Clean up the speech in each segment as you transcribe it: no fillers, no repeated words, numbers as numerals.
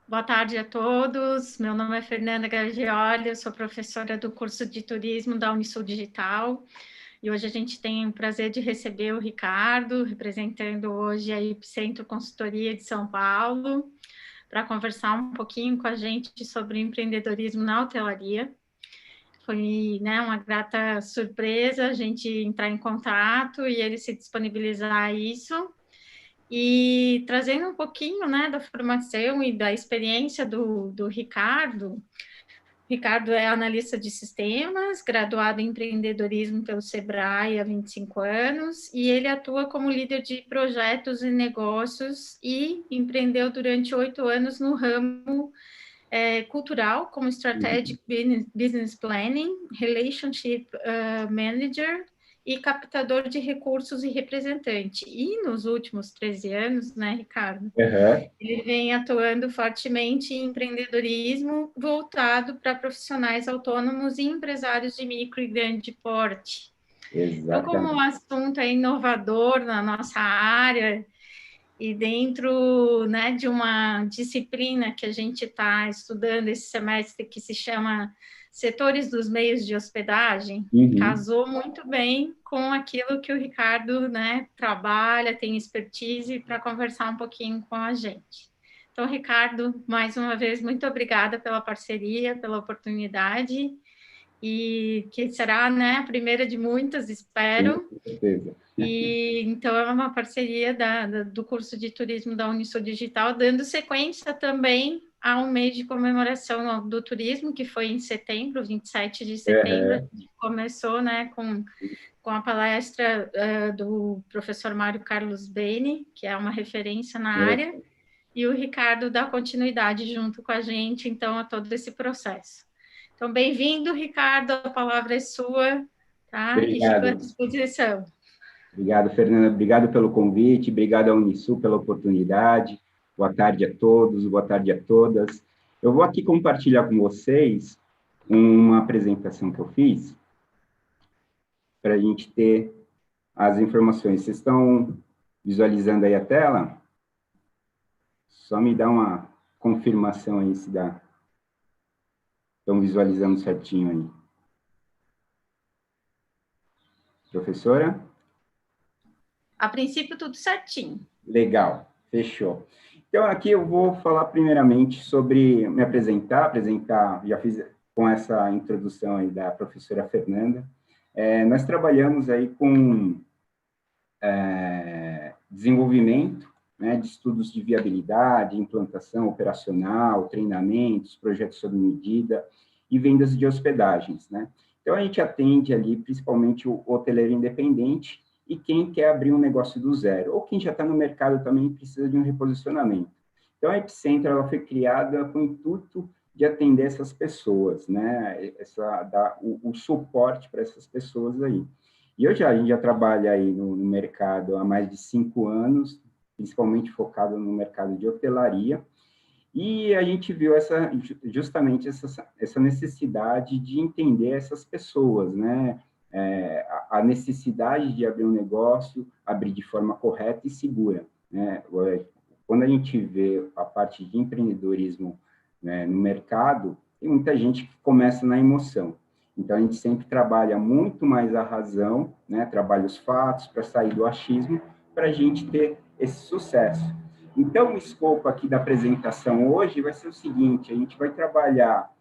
Boa tarde a todos. Meu nome é Fernanda Gargioli, eu sou professora do curso de turismo da Unisul Digital. E hoje a gente tem o prazer de receber o Ricardo, representando hoje a Epicentro Consultoria de São Paulo, para conversar um pouquinho com a gente sobre empreendedorismo na hotelaria. Foi, né, uma grata surpresa a gente entrar em contato e ele se disponibilizar a isso. E trazendo um pouquinho, né, da formação e da experiência do Ricardo. Ricardo é analista de sistemas, graduado em empreendedorismo pelo Sebrae há 25 anos, e ele atua como líder de projetos e negócios e empreendeu durante 8 anos no ramo cultural, como Uhum. Strategic Business Planning, Relationship Manager e captador de recursos e representante. E nos últimos 13 anos, né, Ricardo, Aham, ele vem atuando fortemente em empreendedorismo voltado para profissionais autônomos e empresários de micro e grande porte. Então, como o exatamente. assunto é inovador na nossa área, e dentro, né, de uma disciplina que a gente está estudando esse semestre, que se chama Setores dos Meios de Hospedagem, Uhum. casou muito bem com aquilo que o Ricardo, né, trabalha, tem expertise para conversar um pouquinho com a gente. Então, Ricardo, mais uma vez, muito obrigada pela parceria, pela oportunidade, e que será, né, a primeira de muitas, Sim, espero. com certeza. E então é uma parceria do curso de turismo da Unisul Digital, dando sequência também a um mês de comemoração do turismo, que foi em setembro, 27 de setembro, a Aham. gente começou, né, com a palestra do professor Mário Carlos Bene, que é uma referência na área, É. e o Ricardo dá continuidade junto com a gente, então, a todo esse processo. Então, bem-vindo, Ricardo, a palavra é sua, tá? E fico à Obrigado. disposição. Obrigado, Fernanda. Obrigado pelo convite, obrigado à Unisul pela oportunidade. Boa tarde a todos, boa tarde a todas. Eu vou aqui compartilhar com vocês uma apresentação que eu fiz para a gente ter as informações. Vocês estão visualizando aí a tela? Só me dá uma confirmação aí se dá. Estão visualizando certinho aí. Professora? A princípio, tudo certinho. Legal, fechou. Então, aqui eu vou falar primeiramente sobre me apresentar, já fiz com essa introdução aí da professora Fernanda. Nós trabalhamos aí com desenvolvimento, né, de estudos de viabilidade, implantação operacional, treinamentos, projetos sob medida e vendas de hospedagens, né? Então, a gente atende ali principalmente o hoteleiro independente e quem quer abrir um negócio do zero, ou quem já está no mercado também precisa de um reposicionamento. Então, a Epicentro ela foi criada com o intuito de atender essas pessoas, né? Dar o suporte para essas pessoas aí. E hoje a gente já trabalha aí no mercado há mais de 5 anos, principalmente focado no mercado de hotelaria, e a gente viu justamente essa necessidade de entender essas pessoas, né? A necessidade de abrir um negócio, abrir de forma correta e segura, né? Quando a gente vê a parte de empreendedorismo, né, no mercado, tem muita gente que começa na emoção. Então, a gente sempre trabalha muito mais a razão, né? Trabalha os fatos para sair do achismo, para a gente ter esse sucesso. Então, o escopo aqui da apresentação hoje vai ser o seguinte: a gente vai trabalhar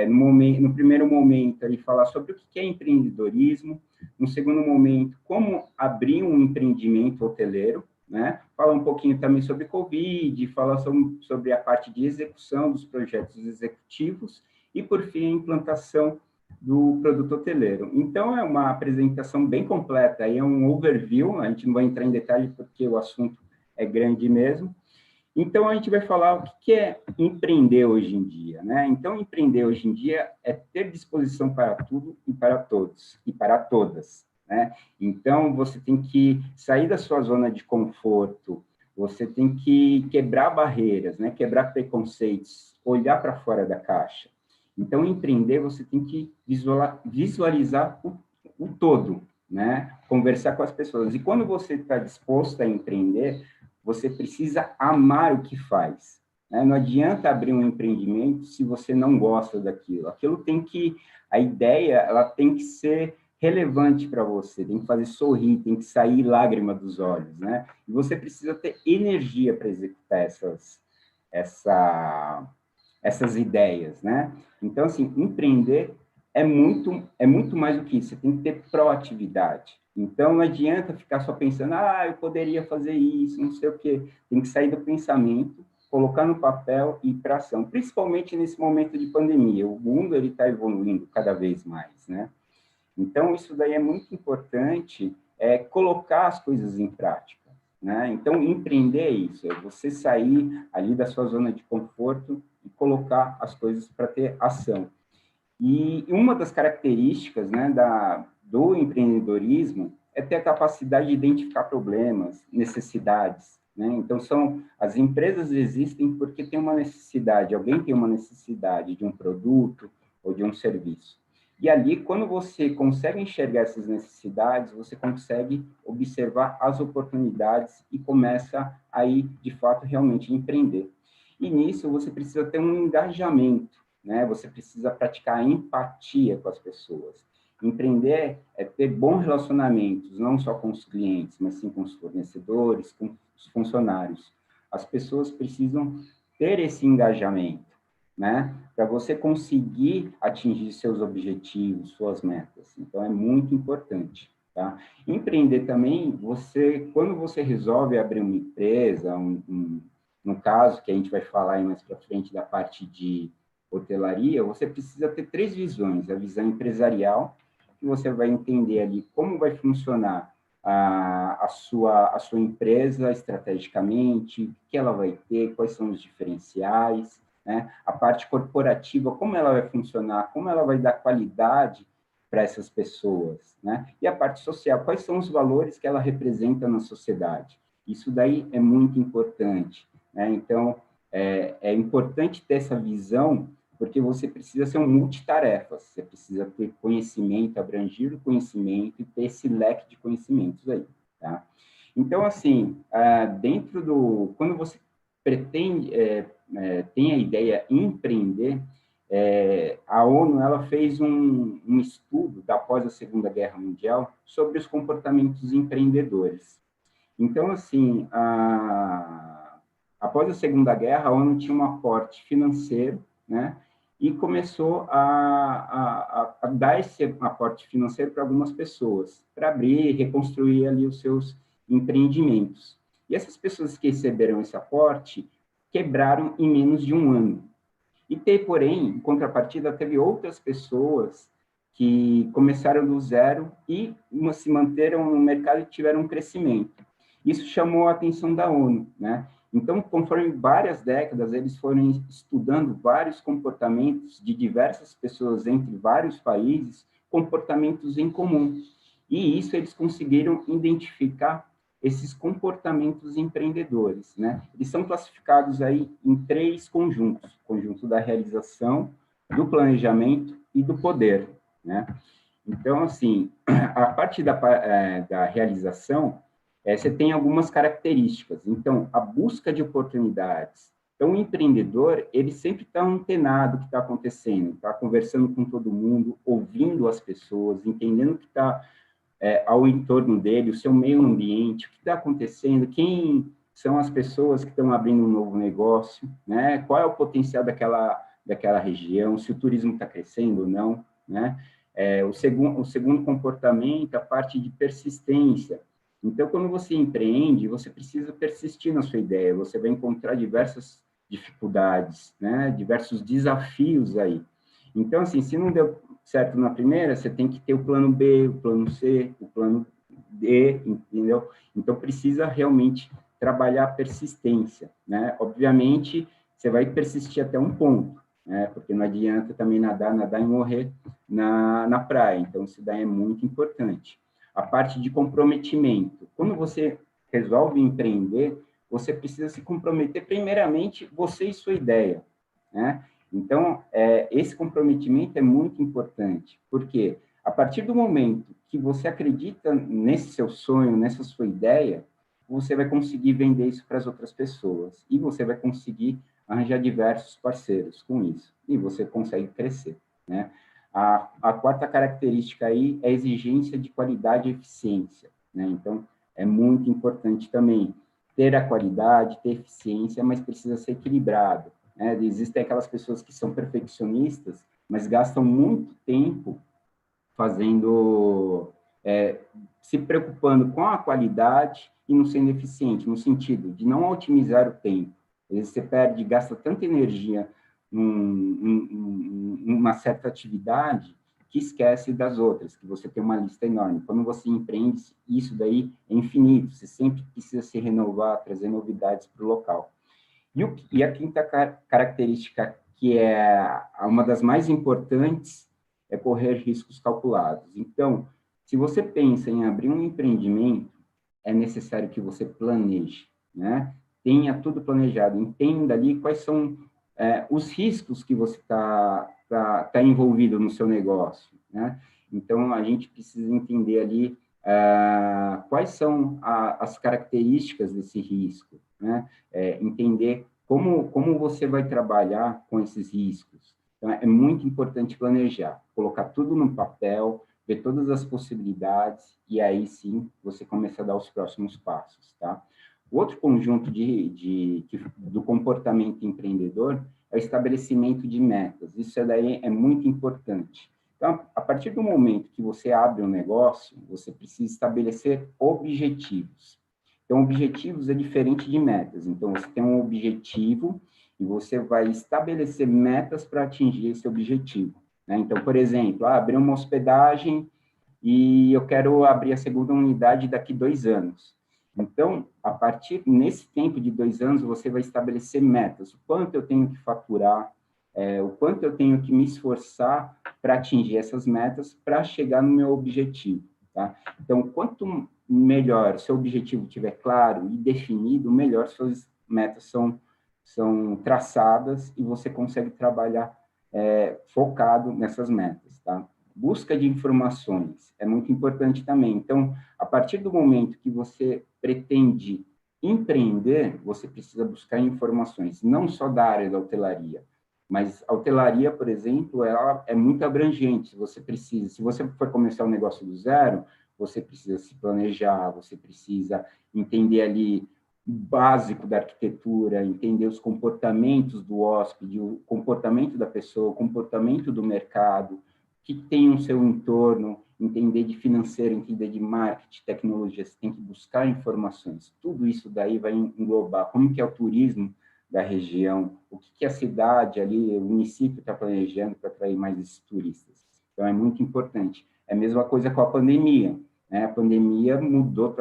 no primeiro momento, ali, falar sobre o que é empreendedorismo, no segundo momento, como abrir um empreendimento hoteleiro, né? Falar um pouquinho também sobre Covid, falar sobre a parte de execução dos projetos executivos e, por fim, a implantação do produto hoteleiro. Então, é uma apresentação bem completa, aí é um overview, a gente não vai entrar em detalhe porque o assunto é grande mesmo. Então, a gente vai falar o que é empreender hoje em dia, né? Então, empreender hoje em dia é ter disposição para tudo e para todos, e para todas, né? Então, você tem que sair da sua zona de conforto, você tem que quebrar barreiras, né? Quebrar preconceitos, olhar para fora da caixa. Então, empreender, você tem que visualizar o todo, né? Conversar com as pessoas. E quando você está disposto a empreender, você precisa amar o que faz, né? Não adianta abrir um empreendimento se você não gosta daquilo. A ideia, ela tem que ser relevante para você, tem que fazer sorrir, tem que sair lágrima dos olhos, né? E você precisa ter energia para executar essas ideias, né? Então, assim, empreender é muito mais do que isso, você tem que ter proatividade. Então, não adianta ficar só pensando, eu poderia fazer isso, não sei o quê. Tem que sair do pensamento, colocar no papel e ir para ação, principalmente nesse momento de pandemia. O mundo está evoluindo cada vez mais, né? Então, isso daí é muito importante, colocar as coisas em prática, né? Então, empreender é isso, é você sair ali da sua zona de conforto e colocar as coisas para ter ação. E uma das características, né, do empreendedorismo é ter a capacidade de identificar problemas, necessidades, né? Então, as empresas existem porque tem uma necessidade, alguém tem uma necessidade de um produto ou de um serviço. E ali, quando você consegue enxergar essas necessidades, você consegue observar as oportunidades e começa aí, de fato, realmente empreender. E nisso, você precisa ter um engajamento, né? Você precisa praticar a empatia com as pessoas. Empreender é ter bons relacionamentos, não só com os clientes, mas sim com os fornecedores, com os funcionários. As pessoas precisam ter esse engajamento, né? Para você conseguir atingir seus objetivos, suas metas. Então, é muito importante, tá? Empreender também, quando você resolve abrir uma empresa, no caso, que a gente vai falar aí mais para frente da parte de hotelaria, você precisa ter 3 visões. A visão empresarial, que você vai entender ali como vai funcionar a sua empresa estrategicamente, o que ela vai ter, quais são os diferenciais, né? A parte corporativa, como ela vai funcionar, como ela vai dar qualidade para essas pessoas, né? E a parte social, quais são os valores que ela representa na sociedade. Isso daí é muito importante, né? Então, é importante ter essa visão, porque você precisa ser um multitarefas, você precisa ter conhecimento, abranger o conhecimento e ter esse leque de conhecimentos aí, tá? Então, assim, quando você pretende, tem a ideia de empreender, a ONU, ela fez um estudo após a Segunda Guerra Mundial sobre os comportamentos empreendedores. Então, assim, após a Segunda Guerra, a ONU tinha um aporte financeiro, né? E começou a dar esse aporte financeiro para algumas pessoas, para abrir, reconstruir ali os seus empreendimentos. E essas pessoas que receberam esse aporte quebraram em menos de um ano. Porém, em contrapartida, teve outras pessoas que começaram do zero e se manteram no mercado e tiveram um crescimento. Isso chamou a atenção da ONU, né? Então, conforme várias décadas, eles foram estudando vários comportamentos de diversas pessoas entre vários países, comportamentos em comum. E isso eles conseguiram identificar esses comportamentos empreendedores, né? Eles são classificados aí em 3 conjuntos: o conjunto da realização, do planejamento e do poder, né? Então, assim, a parte da realização, você tem algumas características. Então, a busca de oportunidades. Então, o empreendedor, ele sempre está antenado o que está acontecendo, está conversando com todo mundo, ouvindo as pessoas, entendendo o que está ao entorno dele, o seu meio ambiente, o que está acontecendo, quem são as pessoas que estão abrindo um novo negócio, né? Qual é o potencial daquela região, se o turismo está crescendo ou não, né? O segundo comportamento, a parte de persistência. Então, quando você empreende, você precisa persistir na sua ideia, você vai encontrar diversas dificuldades, né? Diversos desafios aí. Então, assim, se não deu certo na primeira, você tem que ter o plano B, o plano C, o plano D, entendeu? Então, precisa realmente trabalhar a persistência, né? Obviamente, você vai persistir até um ponto, né? Porque não adianta também nadar e morrer na praia. Então, isso daí é muito importante. A parte de comprometimento. Quando você resolve empreender, você precisa se comprometer, primeiramente, você e sua ideia, né? Então, esse comprometimento é muito importante, porque a partir do momento que você acredita nesse seu sonho, nessa sua ideia, você vai conseguir vender isso para as outras pessoas e você vai conseguir arranjar diversos parceiros com isso, e você consegue crescer, né? A quarta característica aí é a exigência de qualidade e eficiência, né? Então, é muito importante também ter a qualidade, ter eficiência, mas precisa ser equilibrado, né? Existem aquelas pessoas que são perfeccionistas, mas gastam muito tempo fazendo, se preocupando com a qualidade e não sendo eficiente, no sentido de não otimizar o tempo. Às vezes você perde, gasta tanta energia numa certa atividade que esquece das outras, que você tem uma lista enorme. Quando você empreende, isso daí é infinito, você sempre precisa se renovar, trazer novidades para o local. E a quinta característica, que é uma das mais importantes, é correr riscos calculados. Então, se você pensa em abrir um empreendimento, é necessário que você planeje, né? Tenha tudo planejado, entenda ali quais são os riscos que você tá envolvido no seu negócio, né? Então, a gente precisa entender ali quais são as características desse risco, né? Entender como você vai trabalhar com esses riscos. Então, é muito importante planejar, colocar tudo no papel, ver todas as possibilidades, e aí sim você começa a dar os próximos passos, tá? O outro conjunto do comportamento empreendedor é o estabelecimento de metas. Isso daí é muito importante. Então, a partir do momento que você abre um negócio, você precisa estabelecer objetivos. Então, objetivos é diferente de metas. Então, você tem um objetivo e você vai estabelecer metas para atingir esse objetivo, né? Então, por exemplo, abrir uma hospedagem e eu quero abrir a segunda unidade daqui 2 anos. Então, a partir nesse tempo de 2 anos, você vai estabelecer metas. O quanto eu tenho que faturar, o quanto eu tenho que me esforçar para atingir essas metas, para chegar no meu objetivo, tá? Então, quanto melhor seu objetivo estiver claro e definido, melhor suas metas são traçadas e você consegue trabalhar focado nessas metas, tá? Busca de informações é muito importante também. Então, a partir do momento que você pretende empreender, você precisa buscar informações, não só da área da hotelaria, mas a hotelaria, por exemplo, ela é muito abrangente. Se você for começar um negócio do zero, você precisa se planejar, você precisa entender ali o básico da arquitetura, entender os comportamentos do hóspede, o comportamento da pessoa, o comportamento do mercado, que tem no seu entorno, entender de financeiro, entender de marketing, tecnologia, você tem que buscar informações. Tudo isso daí vai englobar como que é o turismo da região, o que a cidade ali, o município está planejando para atrair mais esses turistas. Então, é muito importante. É a mesma coisa com a pandemia, né? A pandemia mudou,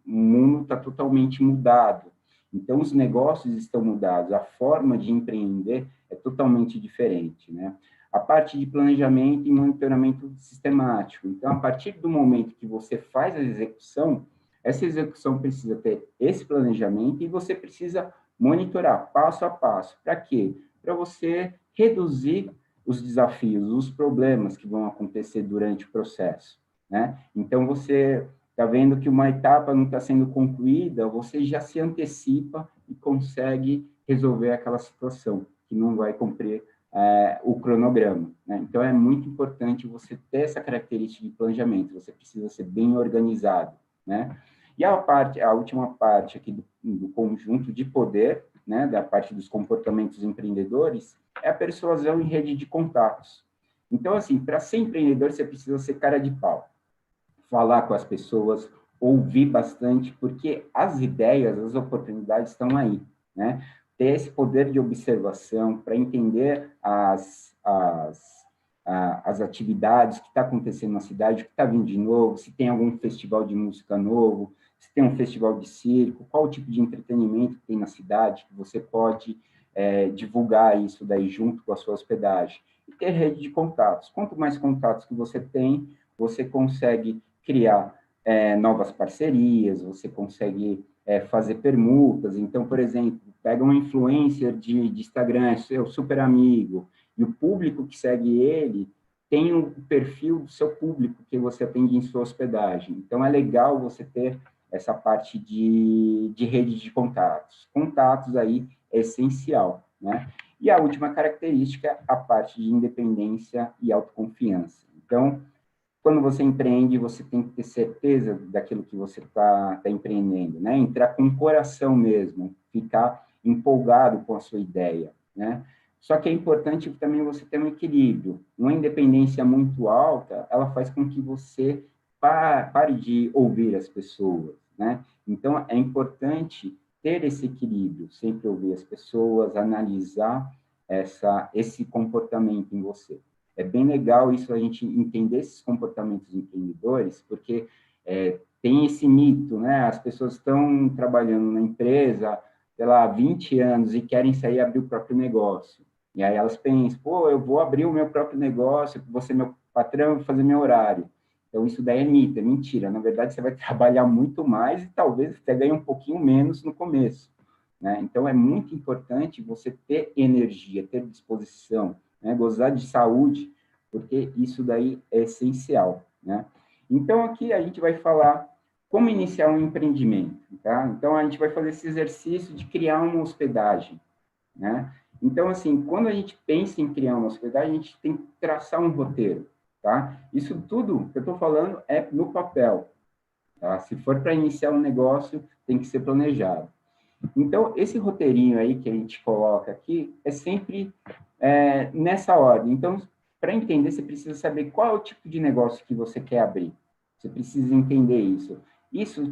o mundo está totalmente mudado. Então, os negócios estão mudados, a forma de empreender é totalmente diferente, né? A parte de planejamento e monitoramento sistemático. Então, a partir do momento que você faz a execução, essa execução precisa ter esse planejamento e você precisa monitorar passo a passo. Para quê? Para você reduzir os desafios, os problemas que vão acontecer durante o processo, né? Então, você está vendo que uma etapa não está sendo concluída, você já se antecipa e consegue resolver aquela situação que não vai cumprir o cronograma, né? Então, é muito importante você ter essa característica de planejamento, você precisa ser bem organizado, né? E a última parte aqui do conjunto de poder, né, da parte dos comportamentos empreendedores, é a persuasão em rede de contatos. Então, assim, para ser empreendedor, você precisa ser cara de pau, falar com as pessoas, ouvir bastante, porque as ideias, as oportunidades estão aí, né? Ter esse poder de observação para entender as atividades que está acontecendo na cidade, o que está vindo de novo, se tem algum festival de música novo, se tem um festival de circo, qual o tipo de entretenimento que tem na cidade, que você pode divulgar isso daí junto com a sua hospedagem. E ter rede de contatos. Quanto mais contatos que você tem, você consegue criar novas parcerias, você consegue fazer permutas. Então, por exemplo, pega um influencer de Instagram, é seu super amigo, e o público que segue ele tem o perfil do seu público que você atende em sua hospedagem. Então, é legal você ter essa parte de rede de contatos. Contatos aí é essencial, né? E a última característica, a parte de independência e autoconfiança. Então, quando você empreende, você tem que ter certeza daquilo que você está empreendendo, né? Entrar com o coração mesmo, ficar empolgado com a sua ideia, né? Só que é importante também você ter um equilíbrio. Uma independência muito alta, ela faz com que você pare de ouvir as pessoas, né? Então, é importante ter esse equilíbrio, sempre ouvir as pessoas, analisar esse comportamento em você. É bem legal isso, a gente entender esses comportamentos empreendedores, porque tem esse mito, né? As pessoas estão trabalhando na empresa, sei lá, há 20 anos e querem sair e abrir o próprio negócio. E aí elas pensam, pô, eu vou abrir o meu próprio negócio, vou ser meu patrão, vou fazer meu horário. Então, isso daí é mito, é mentira. Na verdade, você vai trabalhar muito mais e talvez até ganhe um pouquinho menos no começo, né? Então, é muito importante você ter energia, ter disposição, né? Gozar de saúde, porque isso daí é essencial, né? Então, aqui a gente vai falar como iniciar um empreendimento, tá? Então, a gente vai fazer esse exercício de criar uma hospedagem, né? Então, assim, quando a gente pensa em criar uma hospedagem, a gente tem que traçar um roteiro, tá? Isso tudo que eu estou falando é no papel, tá? Se for para iniciar um negócio, tem que ser planejado. Então, esse roteirinho aí que a gente coloca aqui é sempre nessa ordem. Então, para entender, você precisa saber qual é o tipo de negócio que você quer abrir. Você precisa entender isso. Isso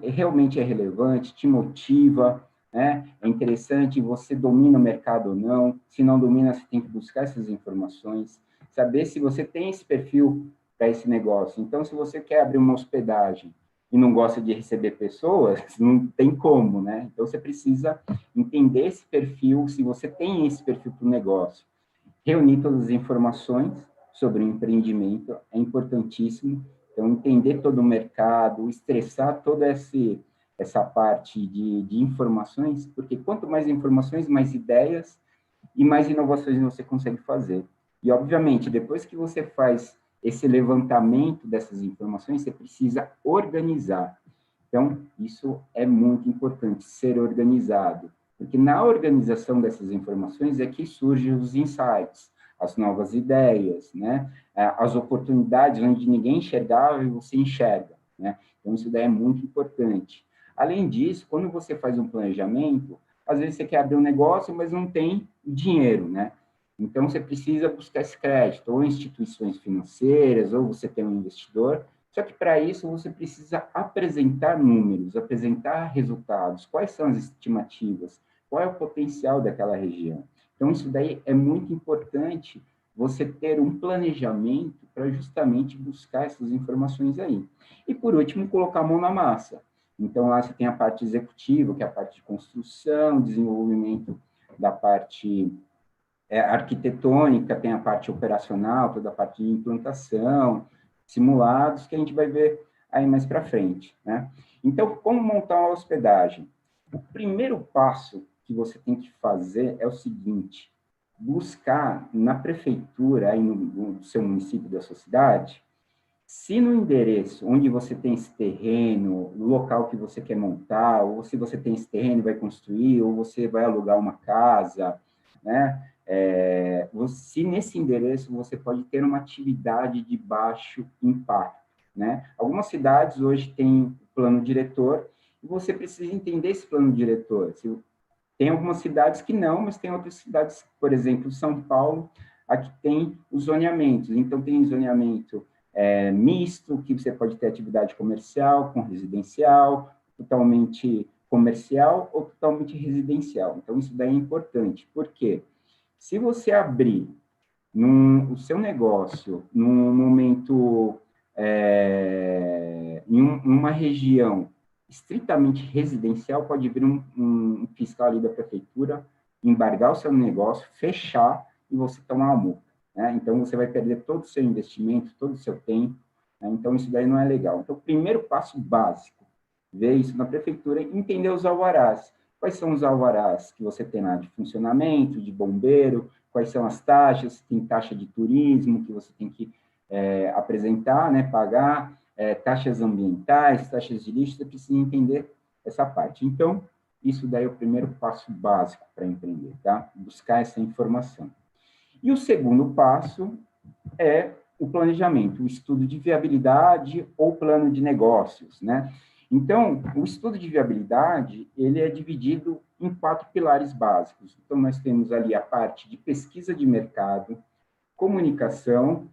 realmente é relevante, te motiva, né? É interessante, você domina o mercado ou não. Se não domina, você tem que buscar essas informações, saber se você tem esse perfil para esse negócio. Então, se você quer abrir uma hospedagem e não gosta de receber pessoas, não tem como, né? Então, você precisa entender esse perfil, se você tem esse perfil para o negócio. Reunir todas as informações sobre o empreendimento é importantíssimo. Então, entender todo o mercado, estressar toda essa parte de informações, porque quanto mais informações, mais ideias e mais inovações você consegue fazer. E, obviamente, depois que você faz esse levantamento dessas informações, você precisa organizar. Então, isso é muito importante, ser organizado, porque na organização dessas informações é que surgem os insights, as novas ideias, né? As oportunidades onde ninguém enxergava e você enxerga, né? Então, isso daí é muito importante. Além disso, quando você faz um planejamento, às vezes você quer abrir um negócio, mas não tem dinheiro, né? Então, você precisa buscar esse crédito, ou instituições financeiras, ou você tem um investidor. Só que, para isso, você precisa apresentar números, apresentar resultados. Quais são as estimativas? Qual é o potencial daquela região? Então, isso daí é muito importante, você ter um planejamento para justamente buscar essas informações aí. E, por último, colocar a mão na massa. Então, lá você tem a parte executiva, que é a parte de construção, desenvolvimento da parte arquitetônica, tem a parte operacional, toda a parte de implantação, simulados, que a gente vai ver aí mais para frente, né? Então, como montar uma hospedagem? O primeiro passo que você tem que fazer é o seguinte: buscar na prefeitura, aí no seu município, da sua cidade, se no endereço onde você tem esse terreno, no local que você quer montar, ou se você tem esse terreno e vai construir, ou você vai alugar uma casa, né? Se nesse endereço você pode ter uma atividade de baixo impacto, né? Algumas cidades hoje têm plano diretor e você precisa entender esse plano diretor. Tem algumas cidades que não, mas tem outras cidades, por exemplo, São Paulo, aqui tem os zoneamentos. Então, tem zoneamento misto, que você pode ter atividade comercial com residencial, totalmente comercial ou totalmente residencial. Então, isso daí é importante. Por quê? Se você abrir o seu negócio num momento, em uma região estritamente residencial, pode vir um fiscal ali da prefeitura, embargar o seu negócio, fechar e você tomar uma multa, né? Então, você vai perder todo o seu investimento, todo o seu tempo, né? Então, isso daí não é legal. Então, o primeiro passo básico, ver isso na prefeitura e entender os alvarás. Quais são os alvarás que você tem lá de funcionamento, de bombeiro, quais são as taxas, tem taxa de turismo que você tem que apresentar, né, pagar, taxas ambientais, taxas de lixo, você precisa entender essa parte. Então, Isso daí é o primeiro passo básico para empreender, tá? Buscar essa informação. E o segundo passo é o planejamento, o estudo de viabilidade ou plano de negócios, né? Então, o estudo de viabilidade, ele é dividido em 4 pilares básicos. Então, nós temos ali a parte de pesquisa de mercado, comunicação,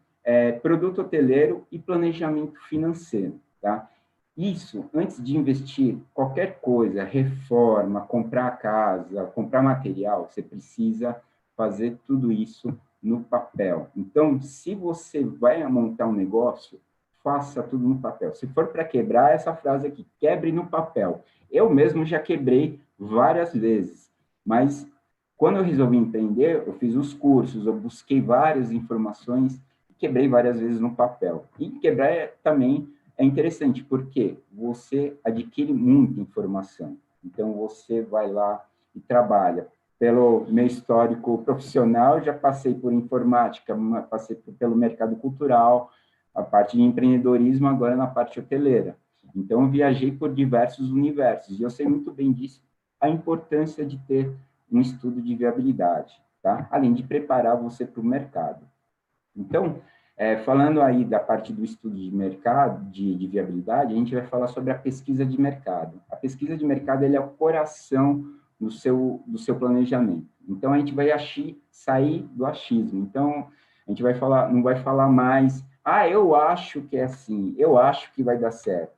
produto hoteleiro e planejamento financeiro, tá? Isso, antes de investir qualquer coisa, reforma, comprar casa, comprar material, você precisa fazer tudo isso no papel. Então, se você vai montar um negócio, faça tudo no papel. Se for para quebrar, essa frase aqui, quebre no papel. Eu mesmo já quebrei várias vezes, mas quando eu resolvi empreender, eu fiz os cursos, eu busquei várias informações, quebrei várias vezes no papel. E quebrar também é interessante, porque você adquire muita informação. Então, você vai lá e trabalha. Pelo meu histórico profissional, já passei por informática, passei pelo mercado cultural, a parte de empreendedorismo, agora na parte hoteleira. Então, eu viajei por diversos universos, e eu sei muito bem disso, a importância de ter um estudo de viabilidade, tá? Além de preparar você para o mercado. Então, falando aí da parte do estudo de mercado, de viabilidade, a gente vai falar sobre a pesquisa de mercado. A pesquisa de mercado ele é o coração do seu planejamento. Então, a gente vai sair do achismo. Então, a gente vai falar, não vai falar mais, eu acho que é assim, eu acho que vai dar certo.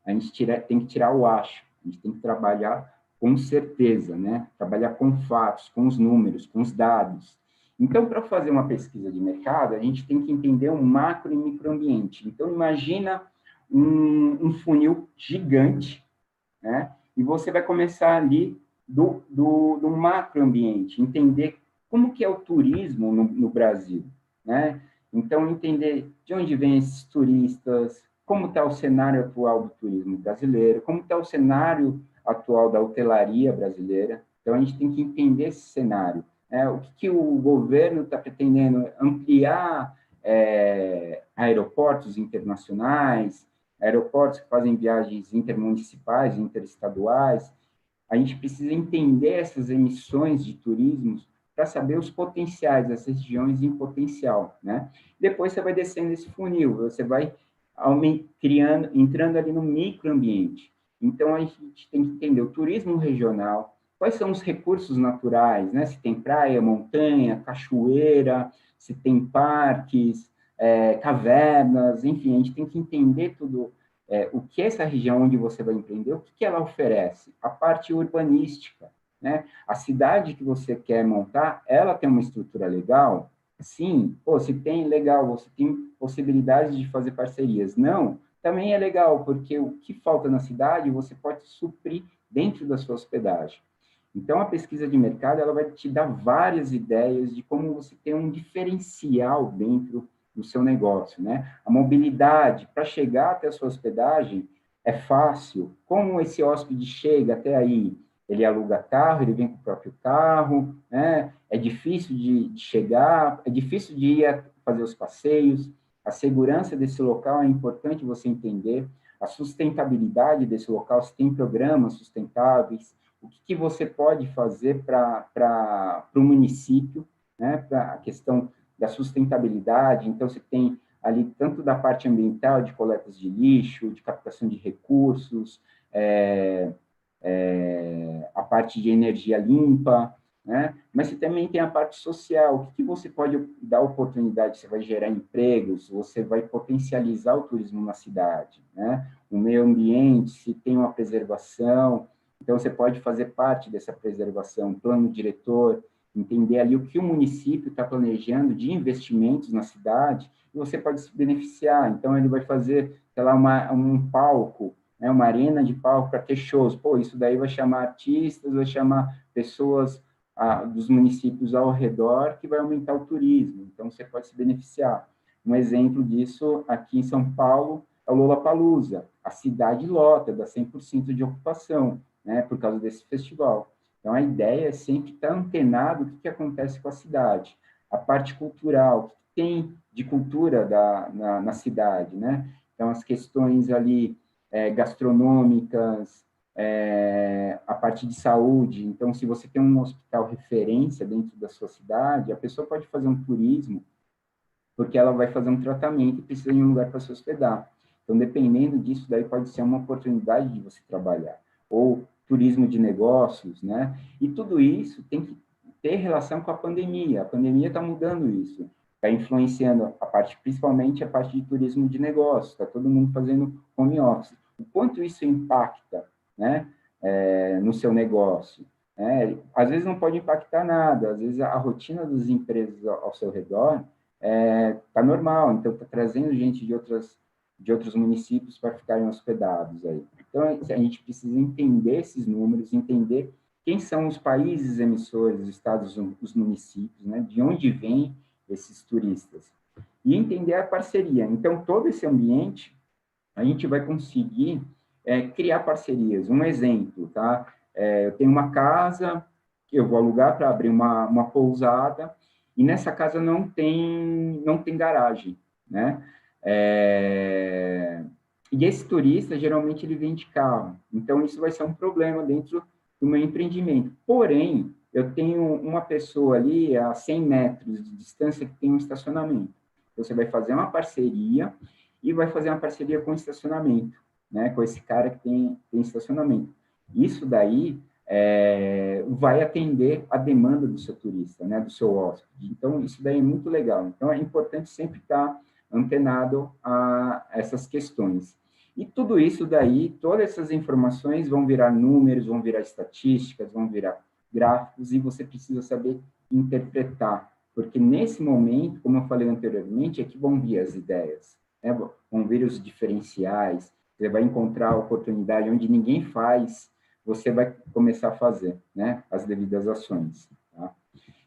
A gente tem que tirar o acho, a gente tem que trabalhar com certeza, né? Trabalhar com fatos, com os números, com os dados. Então, para fazer uma pesquisa de mercado, a gente tem que entender o macro e microambiente. Então, imagina um funil gigante, né? E você vai começar ali do macroambiente, entender como que é o turismo no Brasil, né? Então, entender de onde vêm esses turistas, como está o cenário atual do turismo brasileiro, como está o cenário atual da hotelaria brasileira. Então, a gente tem que entender esse cenário. O que o governo está pretendendo ampliar aeroportos internacionais, aeroportos que fazem viagens intermunicipais, interestaduais. A gente precisa entender essas emissões de turismo para saber os potenciais das regiões em potencial, né? Depois você vai descendo esse funil, você vai entrando ali no microambiente. Então, a gente tem que entender o turismo regional, quais são os recursos naturais, né? Se tem praia, montanha, cachoeira, se tem parques, cavernas, enfim, a gente tem que entender tudo, o que essa região onde você vai empreender, o que ela oferece, a parte urbanística, né? A cidade que você quer montar, ela tem uma estrutura legal? Sim. Pô, se tem, legal, você tem possibilidades de fazer parcerias. Não, também é legal, porque o que falta na cidade, você pode suprir dentro da sua hospedagem. Então, a pesquisa de mercado, ela vai te dar várias ideias de como você tem um diferencial dentro do seu negócio, né? A mobilidade, para chegar até a sua hospedagem, é fácil. Como esse hóspede chega até aí? Ele aluga carro, ele vem com o próprio carro, né? É difícil de chegar, é difícil de ir fazer os passeios. A segurança desse local é importante você entender. A sustentabilidade desse local, se tem programas sustentáveis, o que você pode fazer para o município, né? Para a questão da sustentabilidade. Então, você tem ali tanto da parte ambiental, de coletas de lixo, de captação de recursos, a parte de energia limpa, né? Mas você também tem a parte social. O que você pode dar oportunidade? Você vai gerar empregos, você vai potencializar o turismo na cidade, né? O meio ambiente, se tem uma preservação, então você pode fazer parte dessa preservação, plano diretor, entender ali o que o município está planejando de investimentos na cidade, e você pode se beneficiar. Então, ele vai fazer, sei lá, um palco, né, uma arena de palco para ter shows. Pô, isso daí vai chamar artistas, vai chamar pessoas dos municípios ao redor, que vai aumentar o turismo. Então, você pode se beneficiar. Um exemplo disso, aqui em São Paulo, é o Lollapalooza. A cidade lota, dá 100% de ocupação, né, por causa desse festival. Então, a ideia é sempre estar antenado o que acontece com a cidade. A parte cultural, o que tem de cultura na cidade, né? Então, as questões ali gastronômicas, a parte de saúde. Então, se você tem um hospital referência dentro da sua cidade, a pessoa pode fazer um turismo, porque ela vai fazer um tratamento e precisa de um lugar para se hospedar. Então, dependendo disso, daí pode ser uma oportunidade de você trabalhar. Ou turismo de negócios, né? E tudo isso tem que ter relação com a pandemia. A pandemia está mudando isso, está influenciando a parte, principalmente a parte de turismo de negócios. Está todo mundo fazendo home office. O quanto isso impacta, né, no seu negócio? Às vezes não pode impactar nada. Às vezes a rotina das empresas ao seu redor está normal. Então está trazendo gente de outros municípios para ficarem hospedados aí. Então, a gente precisa entender esses números, entender quem são os países emissores, os estados, os municípios, né? De onde vêm esses turistas. E entender a parceria. Então, todo esse ambiente, a gente vai conseguir criar parcerias. Um exemplo, tá? Eu tenho uma casa que eu vou alugar para abrir uma pousada, e nessa casa não tem garagem, né? E esse turista, geralmente, ele vem de carro. Então, isso vai ser um problema dentro do meu empreendimento. Porém, eu tenho uma pessoa ali a 100 metros de distância que tem um estacionamento. Então, você vai fazer uma parceria e vai fazer uma parceria com estacionamento, né? Com esse cara que tem estacionamento. Isso daí vai atender a demanda do seu turista, né? Do seu hóspede. Então, isso daí é muito legal. Então, é importante sempre estar antenado a essas questões. E tudo isso daí, todas essas informações vão virar números, vão virar estatísticas, vão virar gráficos, e você precisa saber interpretar, porque nesse momento, como eu falei anteriormente, é que vão vir as ideias, né? Vão vir os diferenciais, você vai encontrar a oportunidade onde ninguém faz, você vai começar a fazer, né? As devidas ações, tá?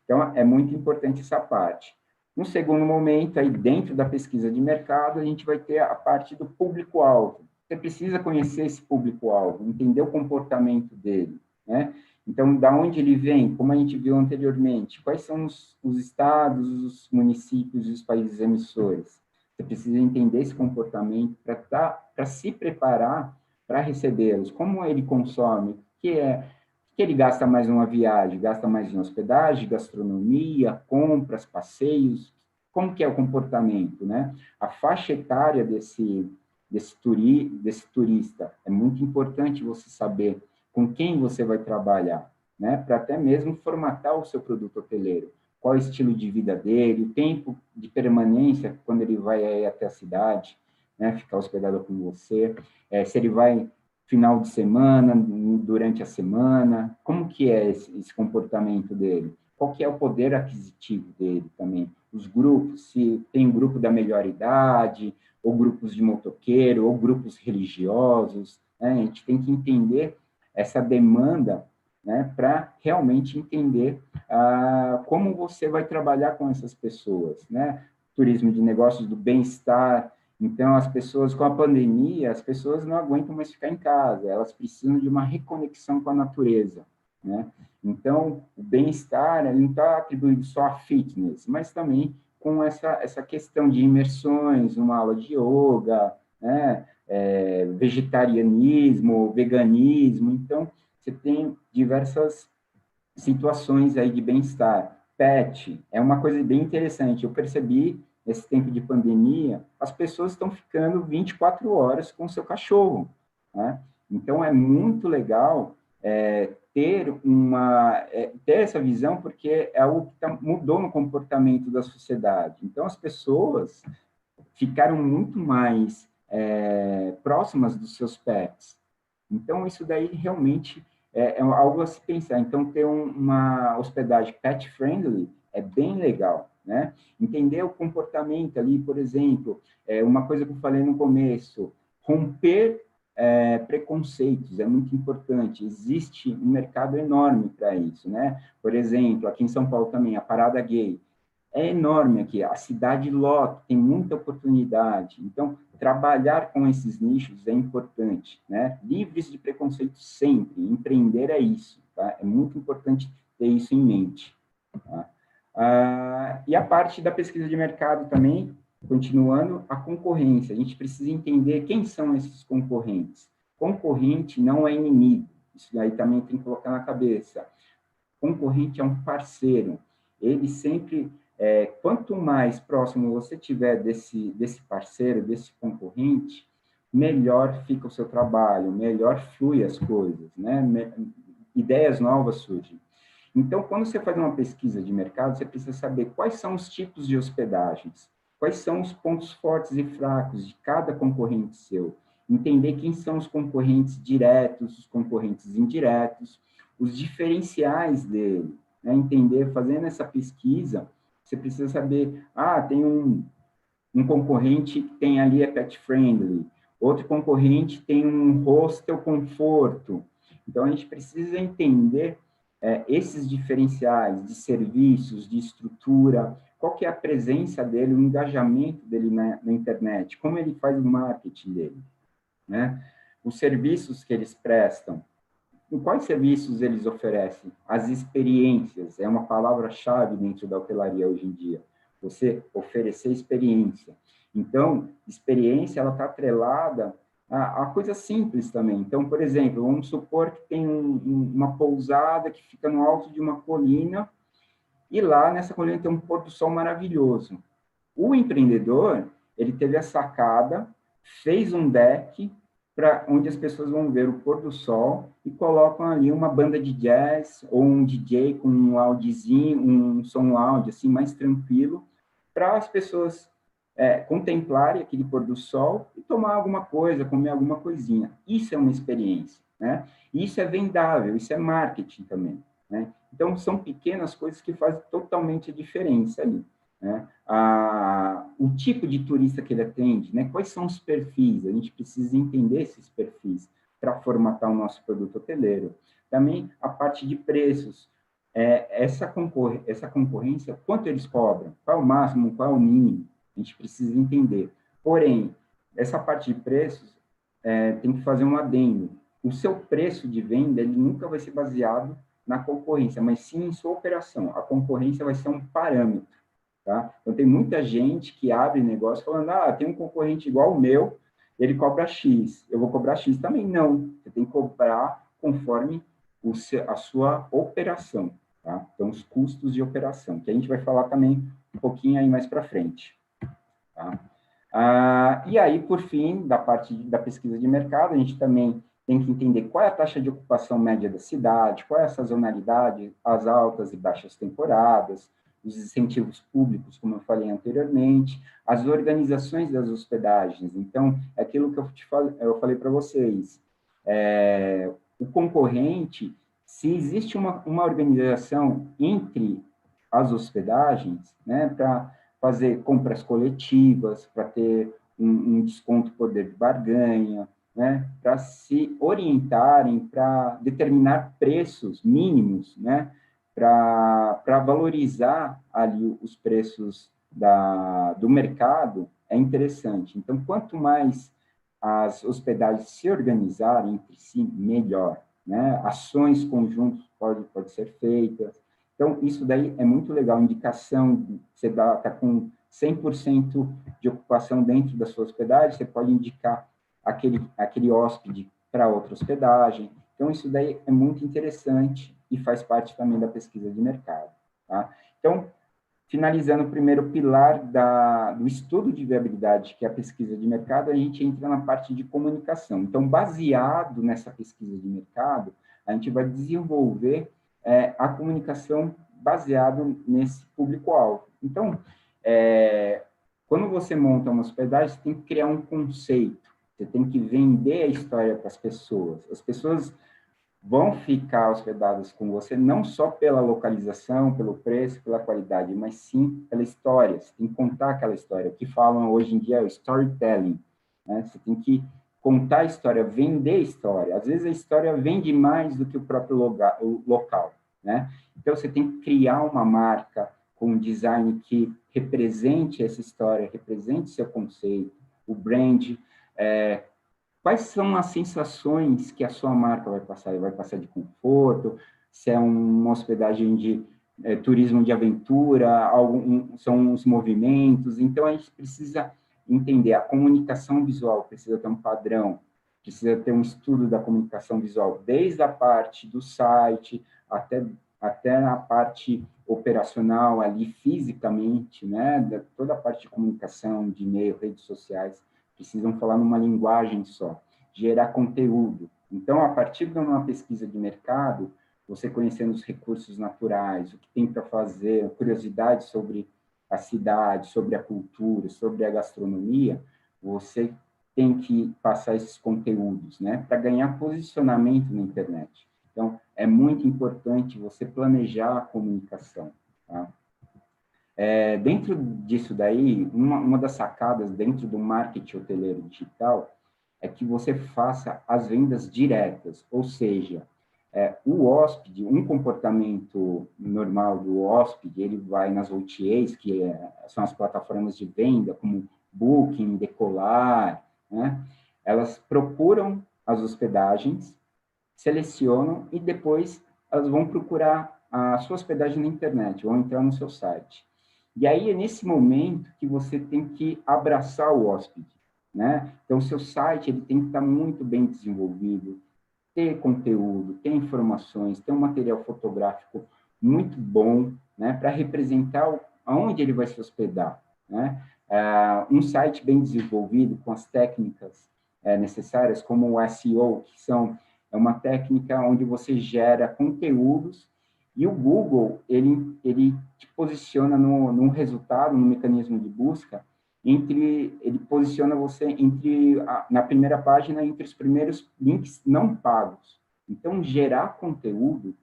Então, é muito importante essa parte. No segundo momento, aí dentro da pesquisa de mercado, a gente vai ter a parte do público-alvo. Você precisa conhecer esse público-alvo, entender o comportamento dele, né? Então, da onde ele vem, como a gente viu anteriormente, quais são os estados, os municípios e os países emissores. Você precisa entender esse comportamento para se preparar para recebê-los. Como ele consome, que ele gasta mais numa viagem, gasta mais em hospedagem, gastronomia, compras, passeios, como que é o comportamento, né? A faixa etária desse turista, é muito importante você saber com quem você vai trabalhar, né? Para até mesmo formatar o seu produto hoteleiro. Qual é o estilo de vida dele, o tempo de permanência quando ele vai até a cidade, né? Ficar hospedado com você, se ele vai final de semana, durante a semana, como que é esse comportamento dele? Qual que é o poder aquisitivo dele também? Os grupos, se tem um grupo da melhor idade, ou grupos de motoqueiro, ou grupos religiosos, né? A gente tem que entender essa demanda, né, para realmente entender como você vai trabalhar com essas pessoas, né? Turismo de negócios do bem-estar. Então, as pessoas, com a pandemia, as pessoas não aguentam mais ficar em casa, elas precisam de uma reconexão com a natureza, né? Então, o bem-estar, ele não está atribuído só a fitness, mas também com essa questão de imersões, uma aula de yoga, né? Vegetarianismo, veganismo. Então, você tem diversas situações aí de bem-estar. Pet é uma coisa bem interessante. Eu percebi, nesse tempo de pandemia, as pessoas estão ficando 24 horas com o seu cachorro, né? Então, é muito legal ter essa visão, porque é algo que mudou no comportamento da sociedade. Então, as pessoas ficaram muito mais próximas dos seus pets. Então, isso daí realmente é algo a se pensar. Então, ter uma hospedagem pet-friendly é bem legal, né? Entender o comportamento ali, por exemplo, uma coisa que eu falei no começo, romper preconceitos é muito importante. Existe um mercado enorme para isso, né? Por exemplo, aqui em São Paulo também, a Parada Gay é enorme aqui, a cidade lota, tem muita oportunidade. Então, trabalhar com esses nichos é importante, né? Livres de preconceito sempre, empreender é isso, tá? É muito importante ter isso em mente, tá? E a parte da pesquisa de mercado também, continuando, a concorrência. A gente precisa entender quem são esses concorrentes. Concorrente não é inimigo, isso aí também tem que colocar na cabeça. Concorrente é um parceiro, ele sempre, quanto mais próximo você tiver desse parceiro, desse concorrente, melhor fica o seu trabalho, melhor flui as coisas, né? Ideias novas surgem. Então, quando você faz uma pesquisa de mercado, você precisa saber quais são os tipos de hospedagens, quais são os pontos fortes e fracos de cada concorrente seu, entender quem são os concorrentes diretos, os concorrentes indiretos, os diferenciais dele, né? Entender, fazendo essa pesquisa, você precisa saber, tem um concorrente que tem ali pet friendly, outro concorrente tem um hostel conforto. Então, a gente precisa entender esses diferenciais de serviços, de estrutura, qual que é a presença dele, o engajamento dele na internet, como ele faz o marketing dele, né? Os serviços que eles prestam, quais serviços eles oferecem? As experiências, é uma palavra-chave dentro da hotelaria hoje em dia, você oferecer experiência. Então, experiência, ela está atrelada a coisa simples também. Então, por exemplo, vamos supor que tem uma pousada que fica no alto de uma colina, e lá nessa colina tem um pôr do sol maravilhoso. O empreendedor, ele teve a sacada, fez um deck para onde as pessoas vão ver o pôr do sol e colocam ali uma banda de jazz ou um DJ com um audiozinho, um som áudio assim mais tranquilo, para as pessoas contemplarem aquele pôr do sol e tomar alguma coisa, comer alguma coisinha. Isso é uma experiência, né? Isso é vendável, isso é marketing também, né? Então, são pequenas coisas que fazem totalmente a diferença ali, né? O tipo de turista que ele atende, né? Quais são os perfis? A gente precisa entender esses perfis para formatar o nosso produto hoteleiro. Também a parte de preços. Essa concorrência, quanto eles cobram? Qual é o máximo, qual é o mínimo? A gente precisa entender. Porém, essa parte de preços tem que fazer um adendo. O seu preço de venda, ele nunca vai ser baseado na concorrência, mas sim em sua operação. A concorrência vai ser um parâmetro, tá? Então, tem muita gente que abre negócio falando, tem um concorrente igual o meu, ele cobra X, eu vou cobrar X também. Não, você tem que cobrar conforme a sua operação, tá? Então, os custos de operação, que a gente vai falar também um pouquinho aí mais para frente. Tá? E aí, por fim, da parte da pesquisa de mercado, a gente também tem que entender qual é a taxa de ocupação média da cidade, qual é a sazonalidade, as altas e baixas temporadas, os incentivos públicos, como eu falei anteriormente, as organizações das hospedagens. Então, é aquilo que eu falei para vocês, o concorrente, se existe uma organização entre as hospedagens, né, para fazer compras coletivas, para ter um desconto poder de barganha, né, para se orientarem, para determinar preços mínimos, né, para valorizar ali os preços do mercado, é interessante. Então, quanto mais as hospedagens se organizarem entre si, melhor, né? Ações conjuntas pode ser feitas. Então, isso daí é muito legal, indicação, você está com 100% de ocupação dentro da sua hospedagem, você pode indicar aquele hóspede para outra hospedagem. Então, isso daí é muito interessante e faz parte também da pesquisa de mercado. Tá? Então, finalizando o primeiro pilar do estudo de viabilidade, que é a pesquisa de mercado, a gente entra na parte de comunicação. Então, baseado nessa pesquisa de mercado, a gente vai desenvolver a comunicação baseada nesse público-alvo. Então, quando você monta uma hospedagem, você tem que criar um conceito, você tem que vender a história para as pessoas. As pessoas vão ficar hospedadas com você não só pela localização, pelo preço, pela qualidade, mas sim pela história. Você tem que contar aquela história. O que falam hoje em dia é o storytelling, né? Você tem que contar a história, vender a história. Às vezes a história vende mais do que o próprio local, né? Então você tem que criar uma marca com um design que represente essa história, represente seu conceito, o brand. Quais são as sensações que a sua marca vai passar? Vai passar de conforto? Se é uma hospedagem de turismo de aventura? São os movimentos? Então, a gente precisa entender, a comunicação visual precisa ter um padrão. precisa ter um estudo da comunicação visual, desde a parte do site até a parte operacional ali fisicamente, né? Toda a parte de comunicação, de e-mail, redes sociais, precisam falar numa linguagem só, gerar conteúdo. Então, a partir de uma pesquisa de mercado, você conhecendo os recursos naturais, o que tem para fazer, curiosidade sobre a cidade, sobre a cultura, sobre a gastronomia, você tem que passar esses conteúdos, né, para ganhar posicionamento na internet. Então, é muito importante você planejar a comunicação, tá? Dentro disso daí, uma das sacadas dentro do marketing hoteleiro digital é que você faça as vendas diretas, ou seja, o hóspede, um comportamento normal do hóspede, ele vai nas OTAs, que são as plataformas de venda, como Booking, Decolar, né? Elas procuram as hospedagens, selecionam e depois elas vão procurar a sua hospedagem na internet, vão entrar no seu site. E aí é nesse momento que você tem que abraçar o hóspede, né? Então, o seu site ele tem que estar muito bem desenvolvido, ter conteúdo, ter informações, ter um material fotográfico muito bom, né, para representar aonde ele vai se hospedar, né? Um site bem desenvolvido, com as técnicas necessárias, como o SEO, é uma técnica onde você gera conteúdos e o Google, ele te posiciona no resultado, no mecanismo de busca, ele posiciona você na primeira página, entre os primeiros links não pagos. Então, gerar conteúdo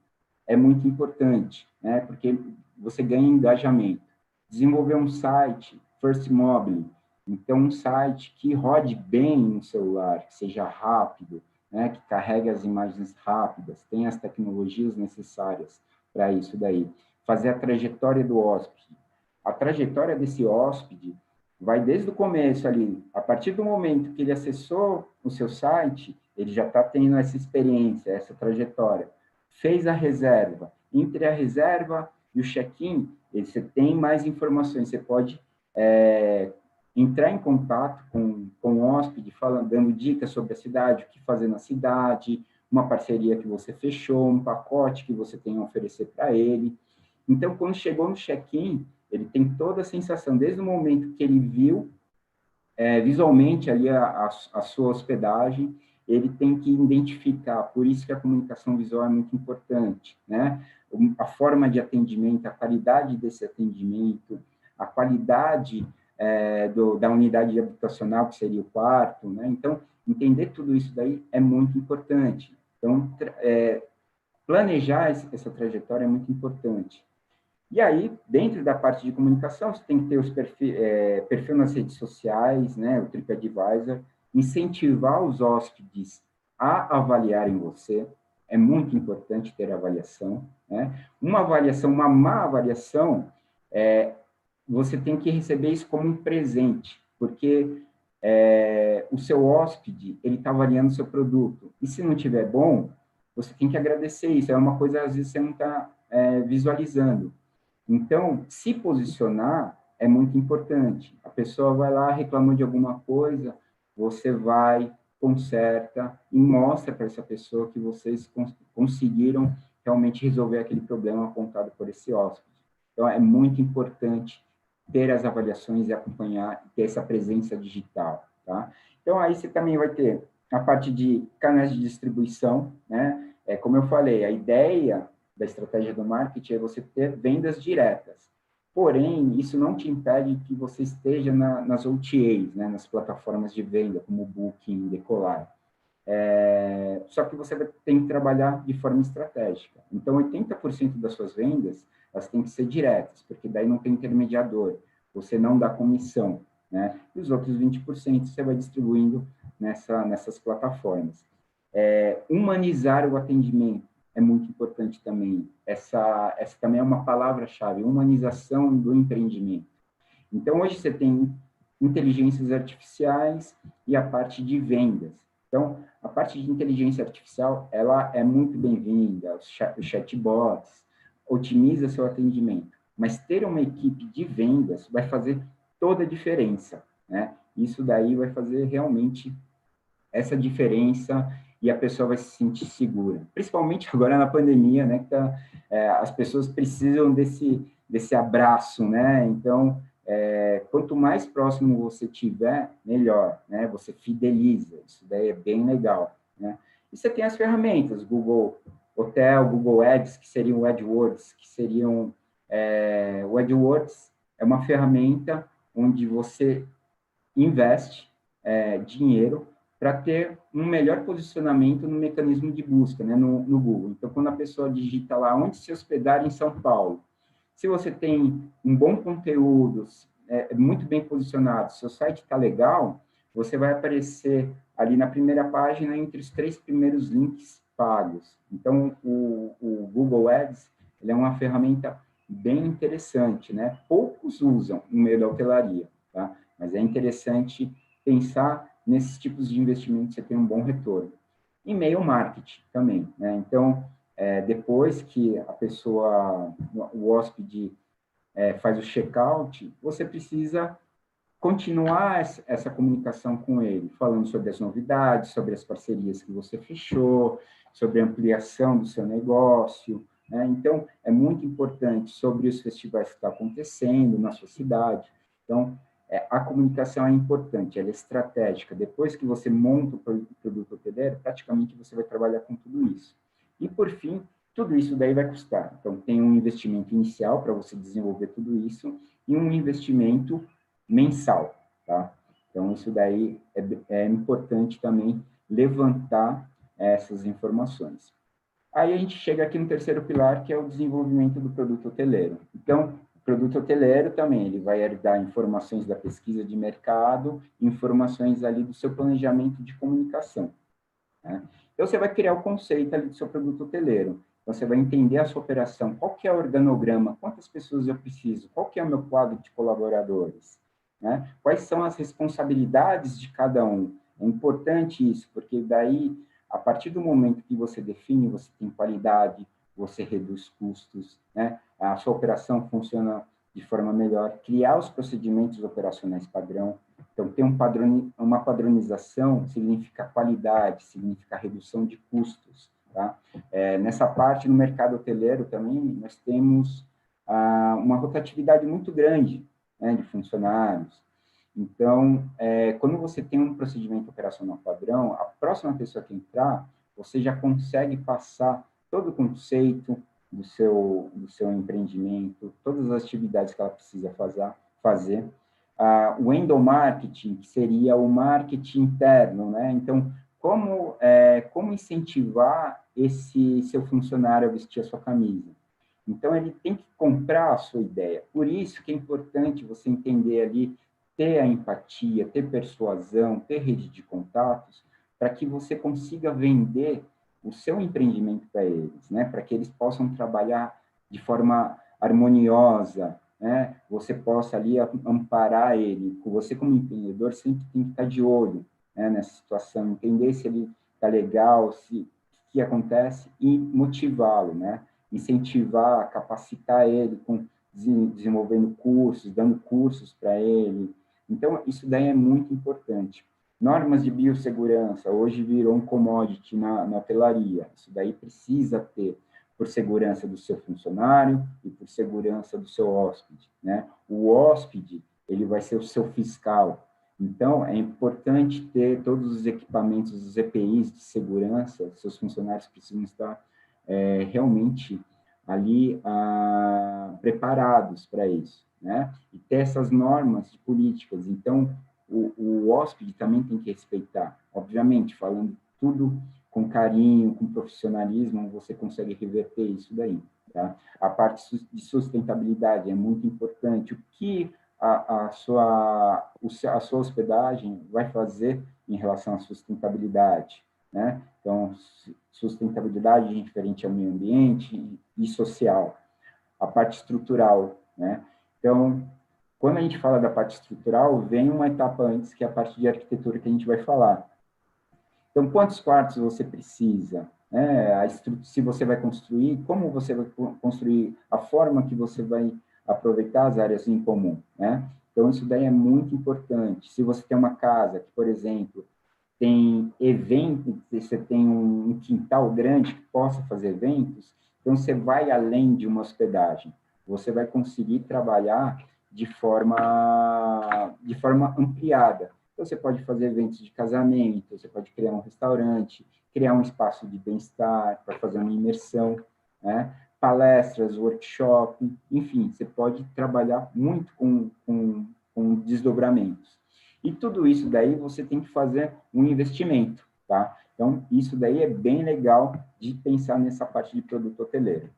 é muito importante, né? Porque você ganha engajamento. Desenvolver um site, First Mobile, então um site que rode bem no celular, que seja rápido, né? Que carregue as imagens rápidas, tenha as tecnologias necessárias para isso daí. Fazer a trajetória do hóspede. A trajetória desse hóspede vai desde o começo ali, a partir do momento que ele acessou o seu site, ele já está tendo essa experiência, essa trajetória. Fez a reserva. Entre a reserva e o check-in, você tem mais informações. Você pode entrar em contato com o hóspede, dando dicas sobre a cidade, o que fazer na cidade, uma parceria que você fechou, um pacote que você tem a oferecer para ele. Então, quando chegou no check-in, ele tem toda a sensação, desde o momento que ele viu visualmente ali a sua hospedagem, ele tem que identificar, por isso que a comunicação visual é muito importante, né? A forma de atendimento, a qualidade desse atendimento, a qualidade da unidade habitacional, que seria o quarto, né? Então, entender tudo isso daí é muito importante. Então, planejar essa trajetória é muito importante. E aí, dentro da parte de comunicação, você tem que ter os perfil nas redes sociais, né, o TripAdvisor, incentivar os hóspedes a avaliarem você, é muito importante ter avaliação, né? Uma má avaliação, você tem que receber isso como um presente, porque o seu hóspede, ele está avaliando o seu produto, e se não tiver bom, você tem que agradecer isso, é uma coisa, às vezes, você não está visualizando. Então, se posicionar é muito importante. A pessoa vai lá, reclamou de alguma coisa, você vai, conserta e mostra para essa pessoa que vocês conseguiram realmente resolver aquele problema apontado por esse hóspede. Então, é muito importante ter as avaliações e acompanhar, ter essa presença digital, tá? Então, aí você também vai ter a parte de canais de distribuição, né? Como eu falei, a ideia da estratégia do marketing é você ter vendas diretas. Porém, isso não te impede que você esteja nas OTAs, né, nas plataformas de venda, como Booking, Decolar. Só que você tem que trabalhar de forma estratégica. Então, 80% das suas vendas, elas têm que ser diretas, porque daí não tem intermediador, você não dá comissão, né? E os outros 20% você vai distribuindo nessas plataformas. Humanizar o atendimento é muito importante também. Essa também é uma palavra-chave, humanização do empreendimento. Então, hoje você tem inteligências artificiais e a parte de vendas. Então, a parte de inteligência artificial, ela é muito bem-vinda, os chatbots, otimiza seu atendimento. Mas ter uma equipe de vendas vai fazer toda a diferença, né? Isso daí vai fazer realmente essa diferença e a pessoa vai se sentir segura. Principalmente agora na pandemia, né, que as pessoas precisam desse abraço, né? Então, quanto mais próximo você tiver, melhor, né? Você fideliza, isso daí é bem legal, né? E você tem as ferramentas, Google Hotel, Google Ads, que seriam o AdWords, que seriam... o AdWords é uma ferramenta onde você investe dinheiro para ter um melhor posicionamento no mecanismo de busca, né, no Google. Então, quando a pessoa digita lá onde se hospedar em São Paulo, se você tem um bom conteúdo, muito bem posicionado, seu site está legal, você vai aparecer ali na primeira página entre os 3 primeiros links pagos. Então, o Google Ads, ele é uma ferramenta bem interessante, né? Poucos usam no meio da hotelaria, tá? Mas é interessante pensar nesses tipos de investimentos, você tem um bom retorno. E-mail marketing também, né? Então, depois que a pessoa, o hóspede, faz o check-out, você precisa continuar essa comunicação com ele, falando sobre as novidades, sobre as parcerias que você fechou, sobre a ampliação do seu negócio, né? Então, é muito importante sobre os festivais que estão acontecendo na sua cidade. Então, a comunicação é importante, ela é estratégica. Depois que você monta o produto hoteleiro, praticamente você vai trabalhar com tudo isso. E, por fim, tudo isso daí vai custar. Então, tem um investimento inicial para você desenvolver tudo isso e um investimento mensal, tá? Então, isso daí é importante também levantar essas informações. Aí a gente chega aqui no terceiro pilar, que é o desenvolvimento do produto hoteleiro. Então, o produto hoteleiro também, ele vai herdar informações da pesquisa de mercado, informações ali do seu planejamento de comunicação, né? Então, você vai criar o conceito ali do seu produto hoteleiro. Então, você vai entender a sua operação, qual que é o organograma, quantas pessoas eu preciso, qual que é o meu quadro de colaboradores, né? Quais são as responsabilidades de cada um. É importante isso, porque daí, a partir do momento que você define, você tem qualidade, você reduz custos, né? A sua operação funciona de forma melhor, criar os procedimentos operacionais padrão. Então, ter uma padronização significa qualidade, significa redução de custos, tá? Nessa parte, no mercado hoteleiro também, nós temos uma rotatividade muito grande, né, de funcionários. Então, quando você tem um procedimento operacional padrão, a próxima pessoa que entrar, você já consegue passar todo o conceito do seu empreendimento, todas as atividades que ela precisa fazer. O endomarketing, que seria o marketing interno, né? Então, como incentivar esse seu funcionário a vestir a sua camisa? Então, ele tem que comprar a sua ideia. Por isso que é importante você entender ali, ter a empatia, ter persuasão, ter rede de contatos, para que você consiga vender o seu empreendimento para eles, né? Para que eles possam trabalhar de forma harmoniosa, né? Você possa ali amparar ele. Você, como empreendedor, sempre tem que estar de olho, né, nessa situação, entender se ele está legal, o que acontece e motivá-lo, né? Incentivar, capacitar ele desenvolvendo cursos, dando cursos para ele. Então, isso daí é muito importante. Normas de biossegurança, hoje virou um commodity na hotelaria. Isso daí precisa ter, por segurança do seu funcionário e por segurança do seu hóspede, né? O hóspede, ele vai ser o seu fiscal. Então, é importante ter todos os equipamentos, os EPIs de segurança, seus funcionários precisam estar realmente ali preparados para isso, né? E ter essas normas de políticas. Então, o hóspede também tem que respeitar. Obviamente, falando tudo com carinho, com profissionalismo, você consegue reverter isso daí, tá? A parte de sustentabilidade é muito importante. O que a sua hospedagem vai fazer em relação à sustentabilidade, né? Então, sustentabilidade referente ao meio ambiente e social. A parte estrutural, né? Então, quando a gente fala da parte estrutural, vem uma etapa antes, que é a parte de arquitetura que a gente vai falar. Então, quantos quartos você precisa? Né? Se você vai construir, como você vai construir, a forma que você vai aproveitar as áreas em comum, né? Então, isso daí é muito importante. Se você tem uma casa que, por exemplo, tem evento, você tem um quintal grande que possa fazer eventos, então você vai além de uma hospedagem, você vai conseguir trabalhar de forma ampliada. Então, você pode fazer eventos de casamento, você pode criar um restaurante, criar um espaço de bem-estar para fazer uma imersão, né? Palestras, workshop, enfim, você pode trabalhar muito com desdobramentos. E tudo isso daí você tem que fazer um investimento, tá? Então, isso daí é bem legal de pensar nessa parte de produto hoteleiro.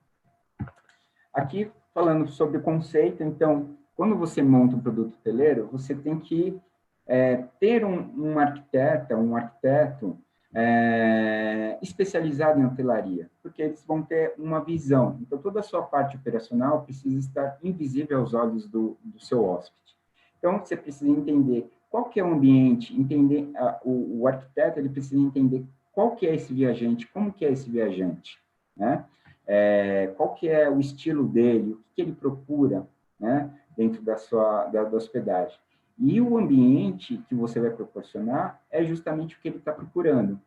Aqui, falando sobre o conceito, então, quando você monta um produto hoteleiro, você tem que ter um arquiteto especializado em hotelaria, porque eles vão ter uma visão. Então, toda a sua parte operacional precisa estar invisível aos olhos do seu hóspede. Então, você precisa entender qual que é o ambiente, entender o arquiteto, ele precisa entender qual que é esse viajante, como que é esse viajante, né? Qual que é o estilo dele, o que ele procura, né, dentro da hospedagem. E o ambiente que você vai proporcionar é justamente o que ele está procurando.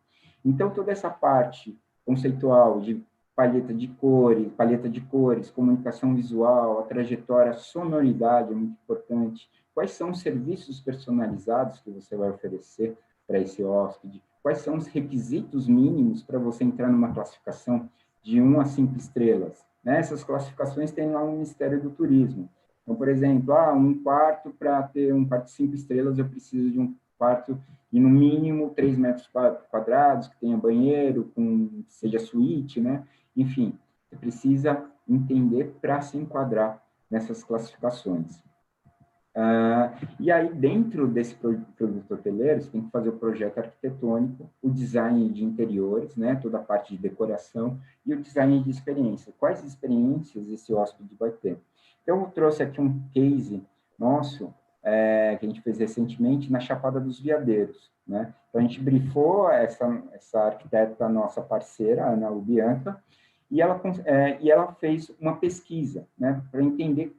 Então, toda essa parte conceitual de paleta de cores, comunicação visual, a trajetória, a sonoridade é muito importante. Quais são os serviços personalizados que você vai oferecer para esse hóspede? Quais são os requisitos mínimos para você entrar numa classificação de 1 a 5 estrelas? Né? Essas classificações tem lá no Ministério do Turismo. Então, por exemplo, um quarto, para ter um quarto de 5 estrelas, eu preciso de um quarto de, no mínimo, 3 metros quadrados, que tenha banheiro, que seja suíte, né? Enfim, você precisa entender para se enquadrar nessas classificações. E aí, dentro desse produto hoteleiro, você tem que fazer o projeto arquitetônico, o design de interiores, né, toda a parte de decoração, e o design de experiência. Quais experiências esse hóspede vai ter? Então, eu trouxe aqui um case nosso, que a gente fez recentemente, na Chapada dos Veadeiros, né? Então, a gente brifou essa arquiteta nossa parceira, a Ana Lubianca, e ela fez uma pesquisa, né, para entender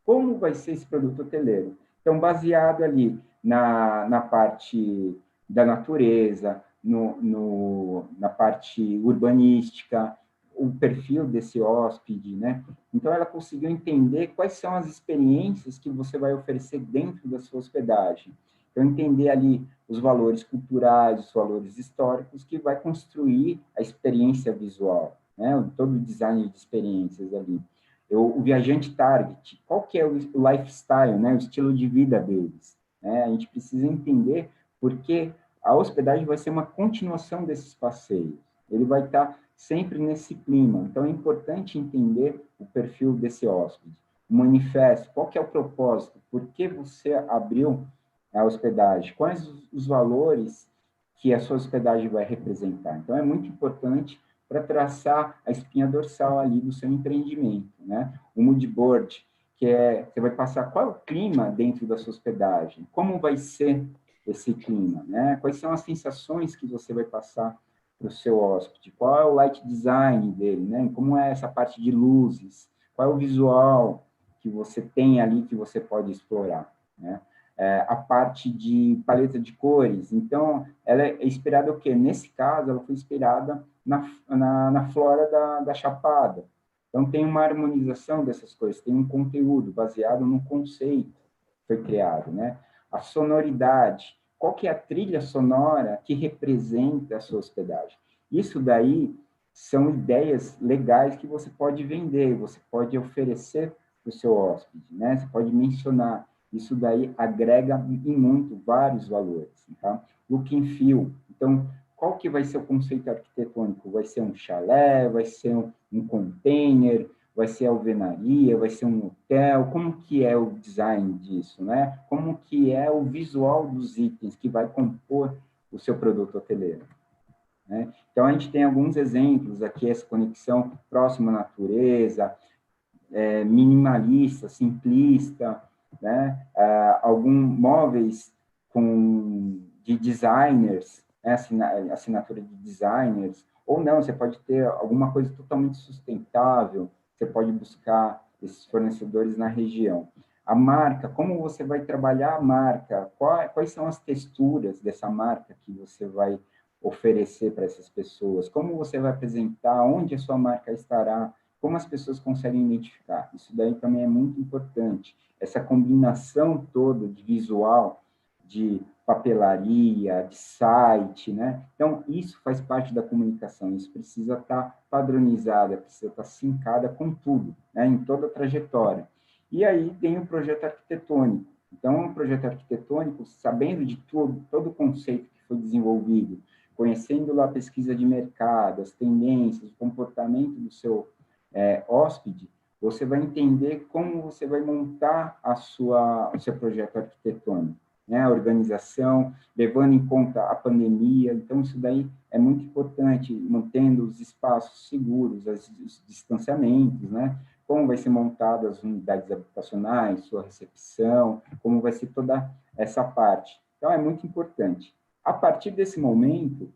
como vai ser esse produto hoteleiro. Então, baseado ali na parte da natureza, na parte urbanística, o perfil desse hóspede, né? Então, ela conseguiu entender quais são as experiências que você vai oferecer dentro da sua hospedagem. Então, entender ali os valores culturais, os valores históricos, que vai construir a experiência visual, né? Todo o design de experiências ali. O viajante target, qual que é o lifestyle, né? O estilo de vida deles, né? A gente precisa entender porque a hospedagem vai ser uma continuação desses passeios. Ele vai estar sempre nesse clima. Então, é importante entender o perfil desse hóspede. O manifesto, qual que é o propósito? Por que você abriu a hospedagem? Quais os valores que a sua hospedagem vai representar? Então, é muito importante para traçar a espinha dorsal ali do seu empreendimento, né? O mood board, você vai passar qual é o clima dentro da sua hospedagem, como vai ser esse clima, né? Quais são as sensações que você vai passar para o seu hóspede, qual é o light design dele, né? Como é essa parte de luzes, qual é o visual que você tem ali que você pode explorar, né? A parte de paleta de cores, então, ela é inspirada o quê? Nesse caso, ela foi inspirada na flora da Chapada. Então, tem uma harmonização dessas coisas, tem um conteúdo baseado no conceito que foi criado, né? A sonoridade, qual que é a trilha sonora que representa a sua hospedagem? Isso daí são ideias legais que você pode vender, você pode oferecer para o seu hóspede, né? Você pode mencionar. Isso daí agrega em muito vários valores, tá? Look and feel. Então, qual que vai ser o conceito arquitetônico? Vai ser um chalé, vai ser um container, vai ser alvenaria, vai ser um hotel? Como que é o design disso, né? Como que é o visual dos itens que vai compor o seu produto hoteleiro, né? Então, a gente tem alguns exemplos aqui, essa conexão próxima à natureza, minimalista, simplista, né? Alguns móveis de designers, né? Assinatura de designers, ou não, você pode ter alguma coisa totalmente sustentável, você pode buscar esses fornecedores na região. a marca, como você vai trabalhar a marca, quais são as texturas dessa marca que você vai oferecer para essas pessoas, como você vai apresentar, onde a sua marca estará, como as pessoas conseguem identificar. Isso daí também é muito importante. Essa combinação toda de visual, de papelaria, de site, né? Então, isso faz parte da comunicação, isso precisa estar padronizada, precisa estar sincada com tudo, né? Em toda a trajetória. E aí tem o projeto arquitetônico. Então, um projeto arquitetônico, sabendo de todo o conceito que foi desenvolvido, conhecendo lá a pesquisa de mercado, as tendências, o comportamento do seu hóspede, você vai entender como você vai montar o seu projeto arquitetônico, né? A organização, levando em conta a pandemia. Então, isso daí é muito importante, mantendo os espaços seguros, os distanciamentos, né? Como vai ser montada as unidades habitacionais, sua recepção, como vai ser toda essa parte. Então, é muito importante. A partir desse momento,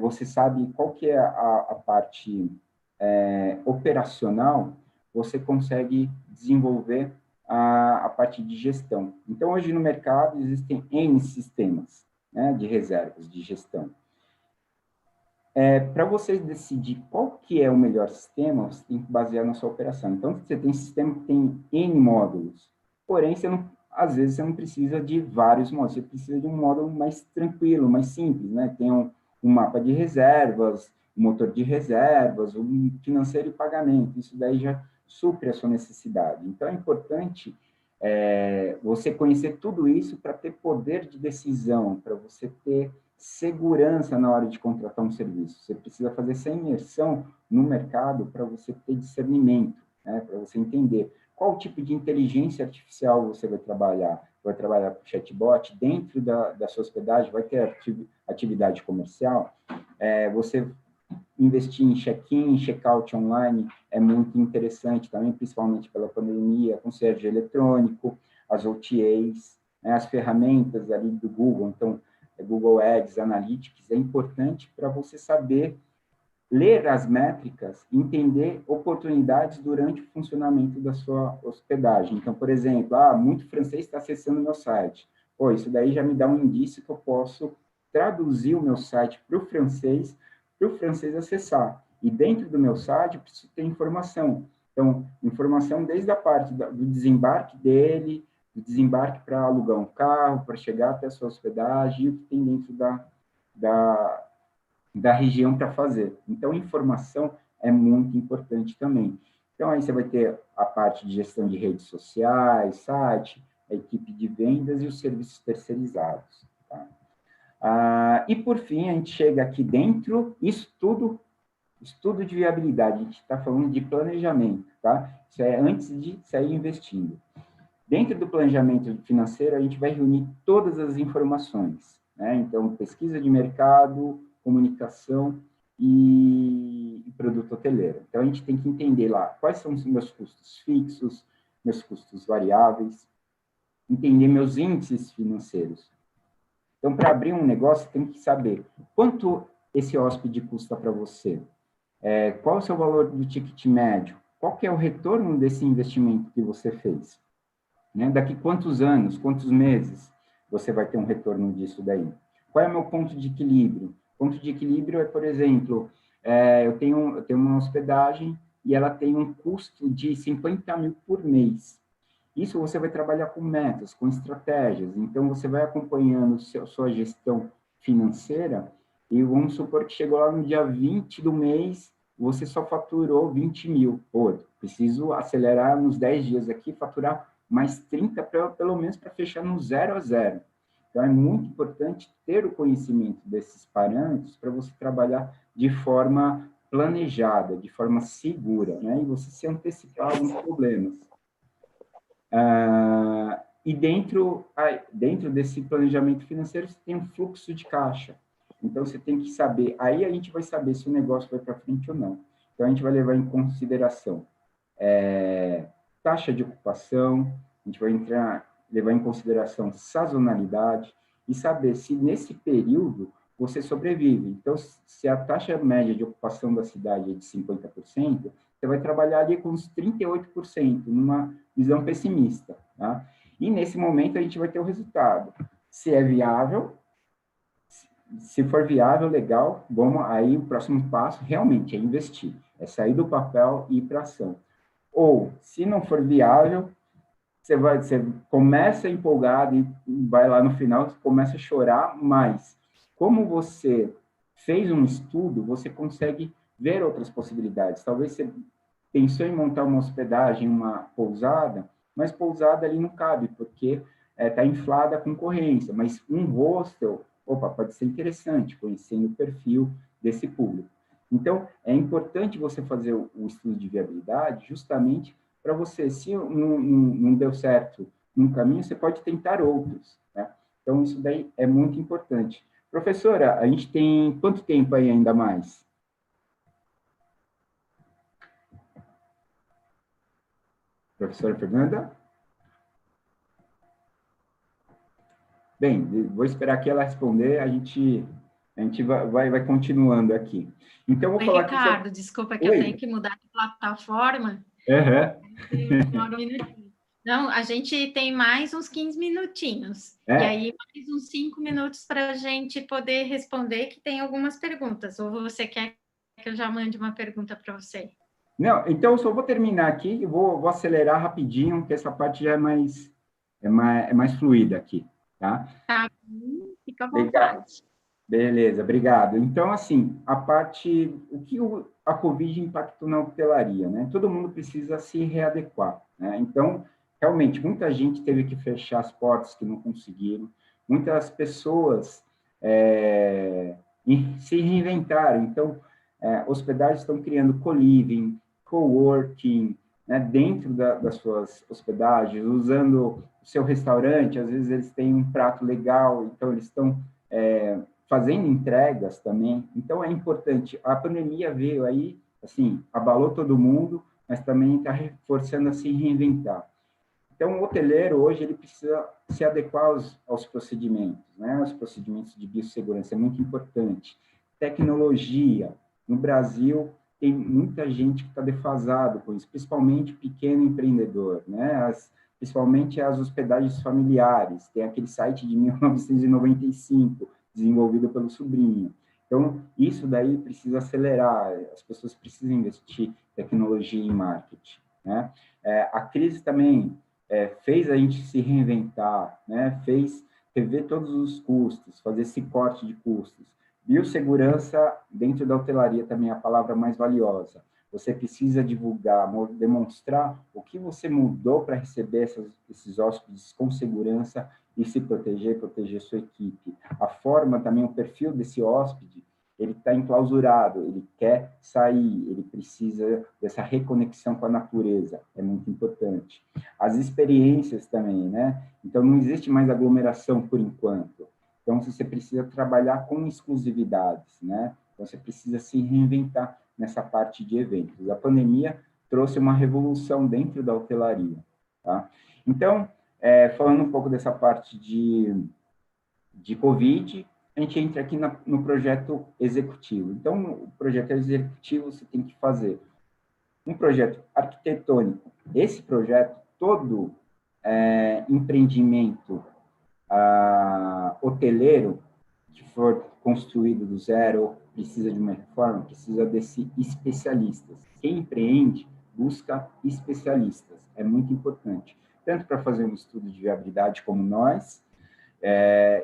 você sabe qual que é a parte operacional, você consegue desenvolver a parte de gestão. Então, hoje no mercado existem N sistemas, né, de reservas, de gestão. Para você decidir qual que é o melhor sistema, você tem que basear na sua operação. Então, você tem sistema que tem N módulos, porém, às vezes você não precisa de vários módulos, você precisa de um módulo mais tranquilo, mais simples, né? Tem um mapa de reservas, um motor de reservas, um financeiro e pagamento, isso daí já supre a sua necessidade. Então, é importante você conhecer tudo isso para ter poder de decisão, para você ter segurança na hora de contratar um serviço. Você precisa fazer essa imersão no mercado para você ter discernimento, né? Para você entender qual tipo de inteligência artificial você vai trabalhar. Vai trabalhar com chatbot dentro da sua hospedagem, vai ter atividade comercial. Você investir em check-in, check-out online é muito interessante também, principalmente pela pandemia, concierge eletrônico, as OTAs, né, as ferramentas ali do Google, então, Google Ads, Analytics, é importante para você saber ler as métricas, entender oportunidades durante o funcionamento da sua hospedagem. Então, por exemplo, muito francês está acessando o meu site. Isso daí já me dá um indício que eu posso traduzir o meu site para o francês acessar. E dentro do meu site, eu preciso ter informação. Então, informação desde a parte do desembarque dele, do desembarque para alugar um carro, para chegar até a sua hospedagem, e o que tem dentro da região para fazer. Então, informação é muito importante também. Então, aí você vai ter a parte de gestão de redes sociais, site, a equipe de vendas e os serviços terceirizados. Tá? E, por fim, a gente chega aqui dentro, estudo de viabilidade, a gente está falando de planejamento, tá? Isso é antes de sair investindo. Dentro do planejamento financeiro, a gente vai reunir todas as informações, né? Então, pesquisa de mercado, comunicação e produto hoteleiro. Então, a gente tem que entender lá quais são os meus custos fixos, meus custos variáveis, entender meus índices financeiros. Então, para abrir um negócio, tem que saber quanto esse hóspede custa para você, qual é o seu valor do ticket médio, qual que é o retorno desse investimento que você fez, né? Daqui quantos anos, quantos meses você vai ter um retorno disso daí? Qual é o meu ponto de equilíbrio? Ponto de equilíbrio é, por exemplo, eu tenho uma hospedagem e ela tem um custo de 50 mil por mês. Isso você vai trabalhar com metas, com estratégias. Então, você vai acompanhando sua gestão financeira e vamos supor que chegou lá no dia 20 do mês, você só faturou 20 mil. Preciso acelerar nos 10 dias aqui, faturar mais 30, pelo menos para fechar no 0 a 0. Então, é muito importante ter o conhecimento desses parâmetros para você trabalhar de forma planejada, de forma segura, né? E você se antecipar a alguns problemas. E dentro desse planejamento financeiro, você tem um fluxo de caixa. Então, você tem que saber, aí a gente vai saber se o negócio vai para frente ou não. Então, a gente vai levar em consideração taxa de ocupação, a gente vai levar em consideração sazonalidade e saber se nesse período você sobrevive. Então, se a taxa média de ocupação da cidade é de 50%, você vai trabalhar ali com uns 38%, numa visão pessimista, tá? E nesse momento a gente vai ter o resultado. Se é viável, se for viável, legal, vamos, aí o próximo passo realmente é investir, é sair do papel e ir para ação. Ou, se não for viável, você começa empolgado e vai lá no final, você começa a chorar, mas como você fez um estudo, você consegue ver outras possibilidades. Talvez você pensou em montar uma hospedagem, uma pousada, mas pousada ali não cabe, porque está inflada a concorrência, mas um hostel, opa, pode ser interessante, conhecendo o perfil desse público. Então, é importante você fazer o estudo de viabilidade justamente para você, se não deu certo num caminho, você pode tentar outros, né? Então, isso daí é muito importante. Professora, a gente tem quanto tempo aí ainda mais? Professora Fernanda? Bem, vou esperar que ela responder, a gente vai continuando aqui. Então, vou Oi, falar aqui sobre... Ricardo, desculpa que eu tenho Oi? que mudar de plataforma. Uhum. Demora um minutinho. Não, a gente tem mais uns 15 minutinhos. E É? aí, mais uns 5 minutos para a gente poder responder, que tem algumas perguntas. Ou você quer que eu já mande uma pergunta para você? Não, então eu só vou terminar aqui e vou acelerar rapidinho, que essa parte já é mais fluida aqui, tá? Tá bom, fica à Legal. vontade. Beleza, obrigado. Então, assim, o que a Covid impactou na hotelaria, né? Todo mundo precisa se readequar, né? Então, realmente, muita gente teve que fechar as portas que não conseguiram, muitas pessoas se reinventaram. Então, hospedagens estão criando co-living, coworking, né, dentro das suas hospedagens, usando o seu restaurante, às vezes eles têm um prato legal, então eles estão fazendo entregas também. Então, é importante. A pandemia veio aí, assim, abalou todo mundo, mas também está reforçando a se reinventar. Então, o hoteleiro, hoje, ele precisa se adequar aos procedimentos, né? Os procedimentos de biossegurança, é muito importante. Tecnologia. No Brasil, tem muita gente que está defasado com isso, principalmente pequeno empreendedor, né? Principalmente as hospedagens familiares. Tem aquele site de 1995, desenvolvido pelo sobrinho. Então, isso daí precisa acelerar, as pessoas precisam investir em tecnologia e marketing, né? A crise também fez a gente se reinventar, né? Fez rever todos os custos, fazer esse corte de custos. Biossegurança, dentro da hotelaria, também é a palavra mais valiosa. Você precisa divulgar, demonstrar o que você mudou para receber esses hóspedes com segurança e se proteger sua equipe. A forma também, o perfil desse hóspede, ele está enclausurado, ele quer sair, ele precisa dessa reconexão com a natureza, é muito importante. As experiências também, né? Então, não existe mais aglomeração por enquanto. Então, você precisa trabalhar com exclusividades, né? Então, você precisa se reinventar nessa parte de eventos. A pandemia trouxe uma revolução dentro da hotelaria, tá? Então, falando um pouco dessa parte de Covid, a gente entra aqui no projeto executivo. Então, o projeto executivo você tem que fazer um projeto arquitetônico. Esse projeto, todo empreendimento hoteleiro que for construído do zero, precisa de uma reforma, precisa desse especialistas. Quem empreende busca especialistas, é muito importante, tanto para fazer um estudo de viabilidade como nós,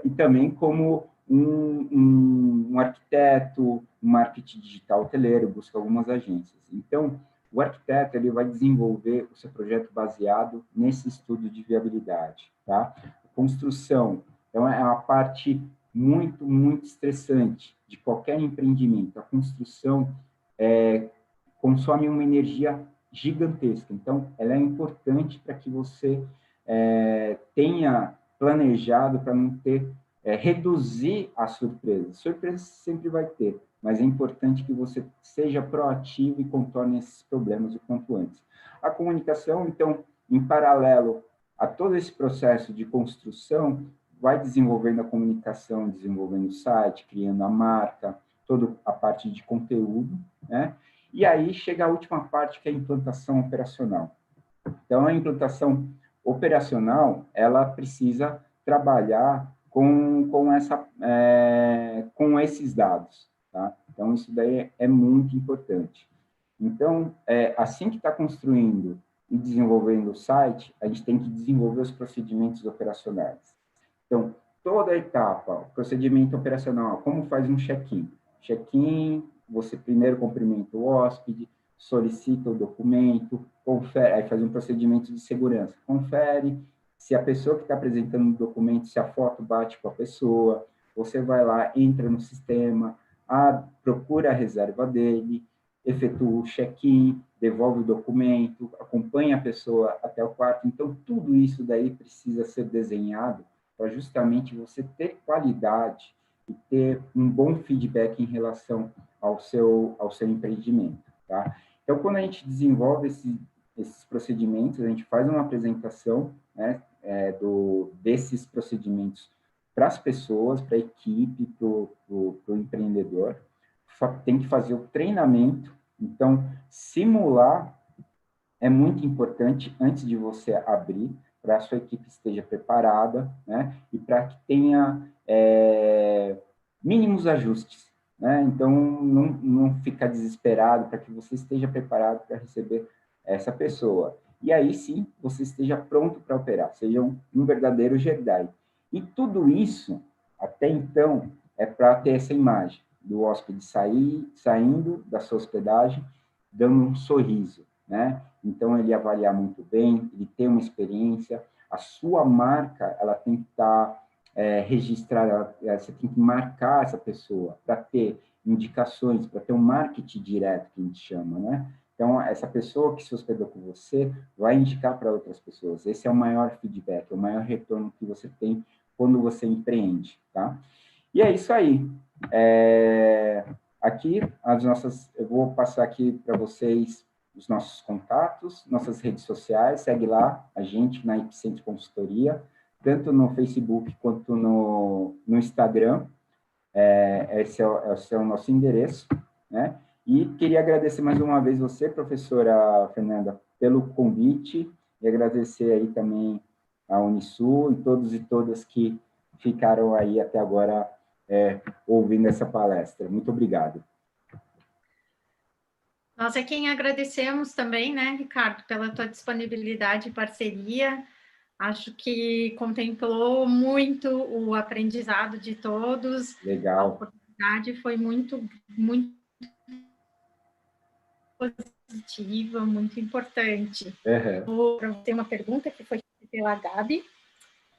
e também como um arquiteto, um marketing digital hoteleiro, busca algumas agências. Então, o arquiteto ele vai desenvolver o seu projeto baseado nesse estudo de viabilidade, tá? Construção, então é uma parte muito, muito estressante de qualquer empreendimento. A construção consome uma energia gigantesca, então ela é importante para que você tenha planejado para não ter, reduzir a surpresa. Surpresa sempre vai ter, mas é importante que você seja proativo e contorne esses problemas o quanto antes. A comunicação, então, em paralelo a todo esse processo de construção, vai desenvolvendo a comunicação, desenvolvendo o site, criando a marca, toda a parte de conteúdo, né? E aí chega a última parte, que é a implantação operacional. Então, a implantação operacional, ela precisa trabalhar com esses dados, tá? Então, isso daí é muito importante. Então, assim que está construindo e desenvolvendo o site, a gente tem que desenvolver os procedimentos operacionais. Então, toda a etapa, o procedimento operacional, como faz um check-in? Check-in, você primeiro cumprimenta o hóspede, solicita o documento, confere, aí faz um procedimento de segurança, confere se a pessoa que está apresentando o documento, se a foto bate com a pessoa, você vai lá, entra no sistema, procura a reserva dele, efetua o check-in, devolve o documento, acompanha a pessoa até o quarto. Então, tudo isso daí precisa ser desenhado para justamente você ter qualidade e ter um bom feedback em relação ao seu empreendimento, tá? Então, quando a gente desenvolve esses procedimentos, a gente faz uma apresentação, né, desses procedimentos para as pessoas, para a equipe, para o empreendedor. Tem que fazer o treinamento. Então, simular é muito importante antes de você abrir, para a sua equipe esteja preparada, né? E para que tenha mínimos ajustes, né? Então, não ficar desesperado, para que você esteja preparado para receber essa pessoa. E aí, sim, você esteja pronto para operar, seja um verdadeiro Jedi. E tudo isso, até então, é para ter essa imagem do hóspede saindo da sua hospedagem, dando um sorriso, né? Então, ele avaliar muito bem, ele ter uma experiência, a sua marca, ela tem que estar registrada, você tem que marcar essa pessoa para ter indicações, para ter um marketing direto, que a gente chama, né? Então, essa pessoa que se hospedou com você vai indicar para outras pessoas. Esse é o maior feedback, é o maior retorno que você tem quando você empreende, tá? E é isso aí. Aqui, eu vou passar aqui para vocês os nossos contatos, nossas redes sociais, segue lá a gente na Epicentro Consultoria, tanto no Facebook quanto no Instagram. Esse é o nosso endereço, né? E queria agradecer mais uma vez você, professora Fernanda, pelo convite, e agradecer aí também a Unisul e todos e todas que ficaram aí até agora ouvindo essa palestra. Muito obrigado. Nós é quem agradecemos também, né, Ricardo, pela tua disponibilidade e parceria. Acho que contemplou muito o aprendizado de todos. Legal. A oportunidade foi muito, muito positiva, muito importante. Uhum. Tem uma pergunta que foi feita pela Gabi,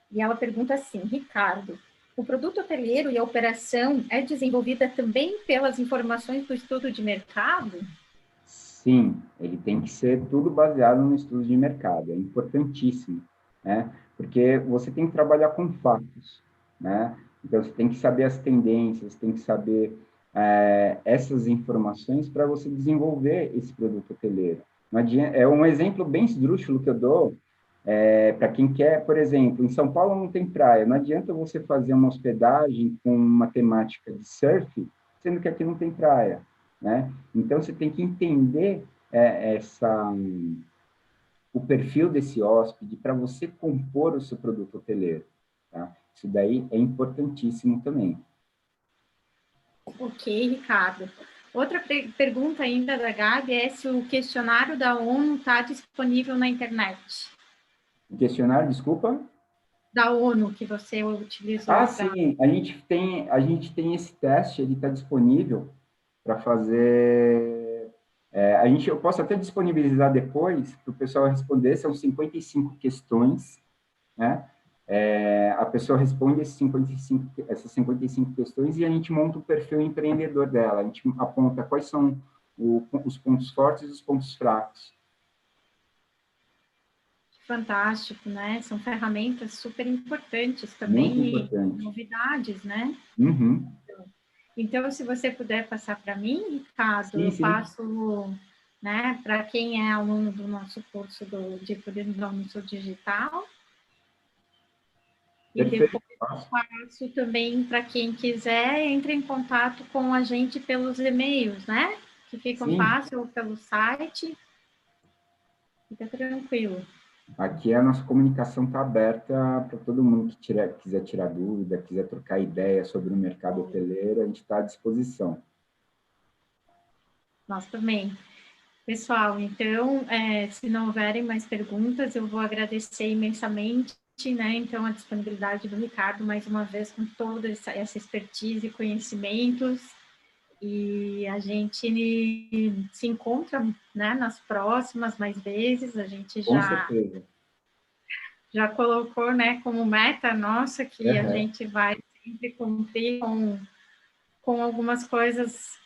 e ela pergunta assim: Ricardo, o produto hoteleiro e a operação é desenvolvida também pelas informações do estudo de mercado? Sim, ele tem que ser tudo baseado no estudo de mercado, é importantíssimo, né? Porque você tem que trabalhar com fatos, né? Então, você tem que saber as tendências, tem que saber essas informações para você desenvolver esse produto hoteleiro. Não adianta, é um exemplo bem esdrúxulo que eu dou para quem quer, por exemplo, em São Paulo não tem praia, não adianta você fazer uma hospedagem com uma temática de surf, sendo que aqui não tem praia, né? Então, você tem que entender o perfil desse hóspede para você compor o seu produto hoteleiro, tá? Isso daí é importantíssimo também. Ok, Ricardo. Outra pergunta ainda da Gabi é se o questionário da ONU está disponível na internet. O questionário, desculpa? Da ONU que você utilizou. Sim, a gente tem esse teste, ele está disponível para fazer. Eu posso até disponibilizar depois para o pessoal responder, são 55 questões, né? A pessoa responde essas 55 questões e a gente monta o perfil empreendedor dela, a gente aponta quais são os pontos fortes e os pontos fracos. Fantástico, né? São ferramentas super importantes também. Muito importante. E novidades, né? Uhum. Então, se você puder passar para mim, Ricardo, sim. Eu passo, né, para quem é aluno do nosso curso de turismo da Unisul Digital. E Perfeito. depois eu passo também para quem quiser, entre em contato com a gente pelos e-mails, né? Que ficam Sim, fácil, ou pelo site. Fica tranquilo. aqui a nossa comunicação está aberta para todo mundo que quiser tirar dúvida, quiser trocar ideia sobre o mercado hoteleiro, a gente está à disposição. Nós também. Pessoal, então, se não houverem mais perguntas, eu vou agradecer imensamente, né, então, a disponibilidade do Ricardo, mais uma vez, com toda essa expertise e conhecimentos, e a gente se encontra, né, nas próximas mais vezes, a gente Com já certeza. colocou, né, como meta nossa, que a Uhum. gente vai sempre cumprir com algumas coisas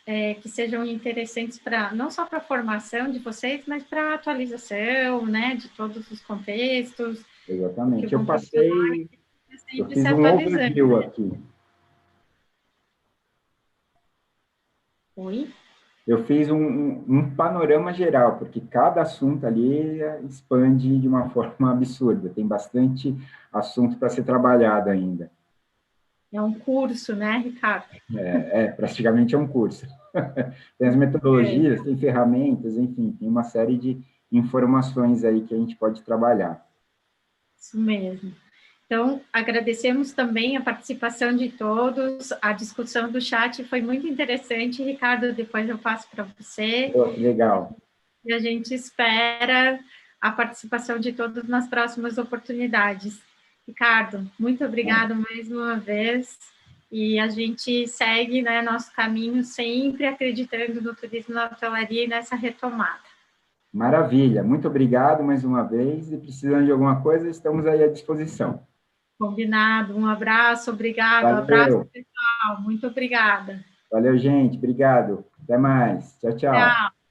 que sejam interessantes para não só para a formação de vocês, mas para a atualização, né, de todos os contextos, porque o Exatamente. bom profissional é Eu sempre se fiz um atualizando. overview aqui. Oi? Eu fiz um panorama geral, porque cada assunto ali expande de uma forma absurda. Tem bastante assunto para ser trabalhado ainda. É um curso, né, Ricardo? Praticamente é um curso. Tem as É, metodologias, tem ferramentas, enfim, tem uma série de informações aí que a gente pode trabalhar. isso mesmo. Então, agradecemos também a participação de todos, a discussão do chat foi muito interessante, Ricardo, depois eu passo para você, Pô, que legal. e a gente espera a participação de todos nas próximas oportunidades. Ricardo, muito obrigado mais uma vez, e a gente segue, né, nosso caminho sempre acreditando no turismo na hotelaria e nessa retomada. Maravilha. Muito obrigado mais uma vez e precisando de alguma coisa, estamos aí à disposição. Combinado, um abraço, obrigado, um abraço Valeu. pessoal, muito obrigada. Valeu, gente. Obrigado. Até mais. Tchau, tchau. Tchau.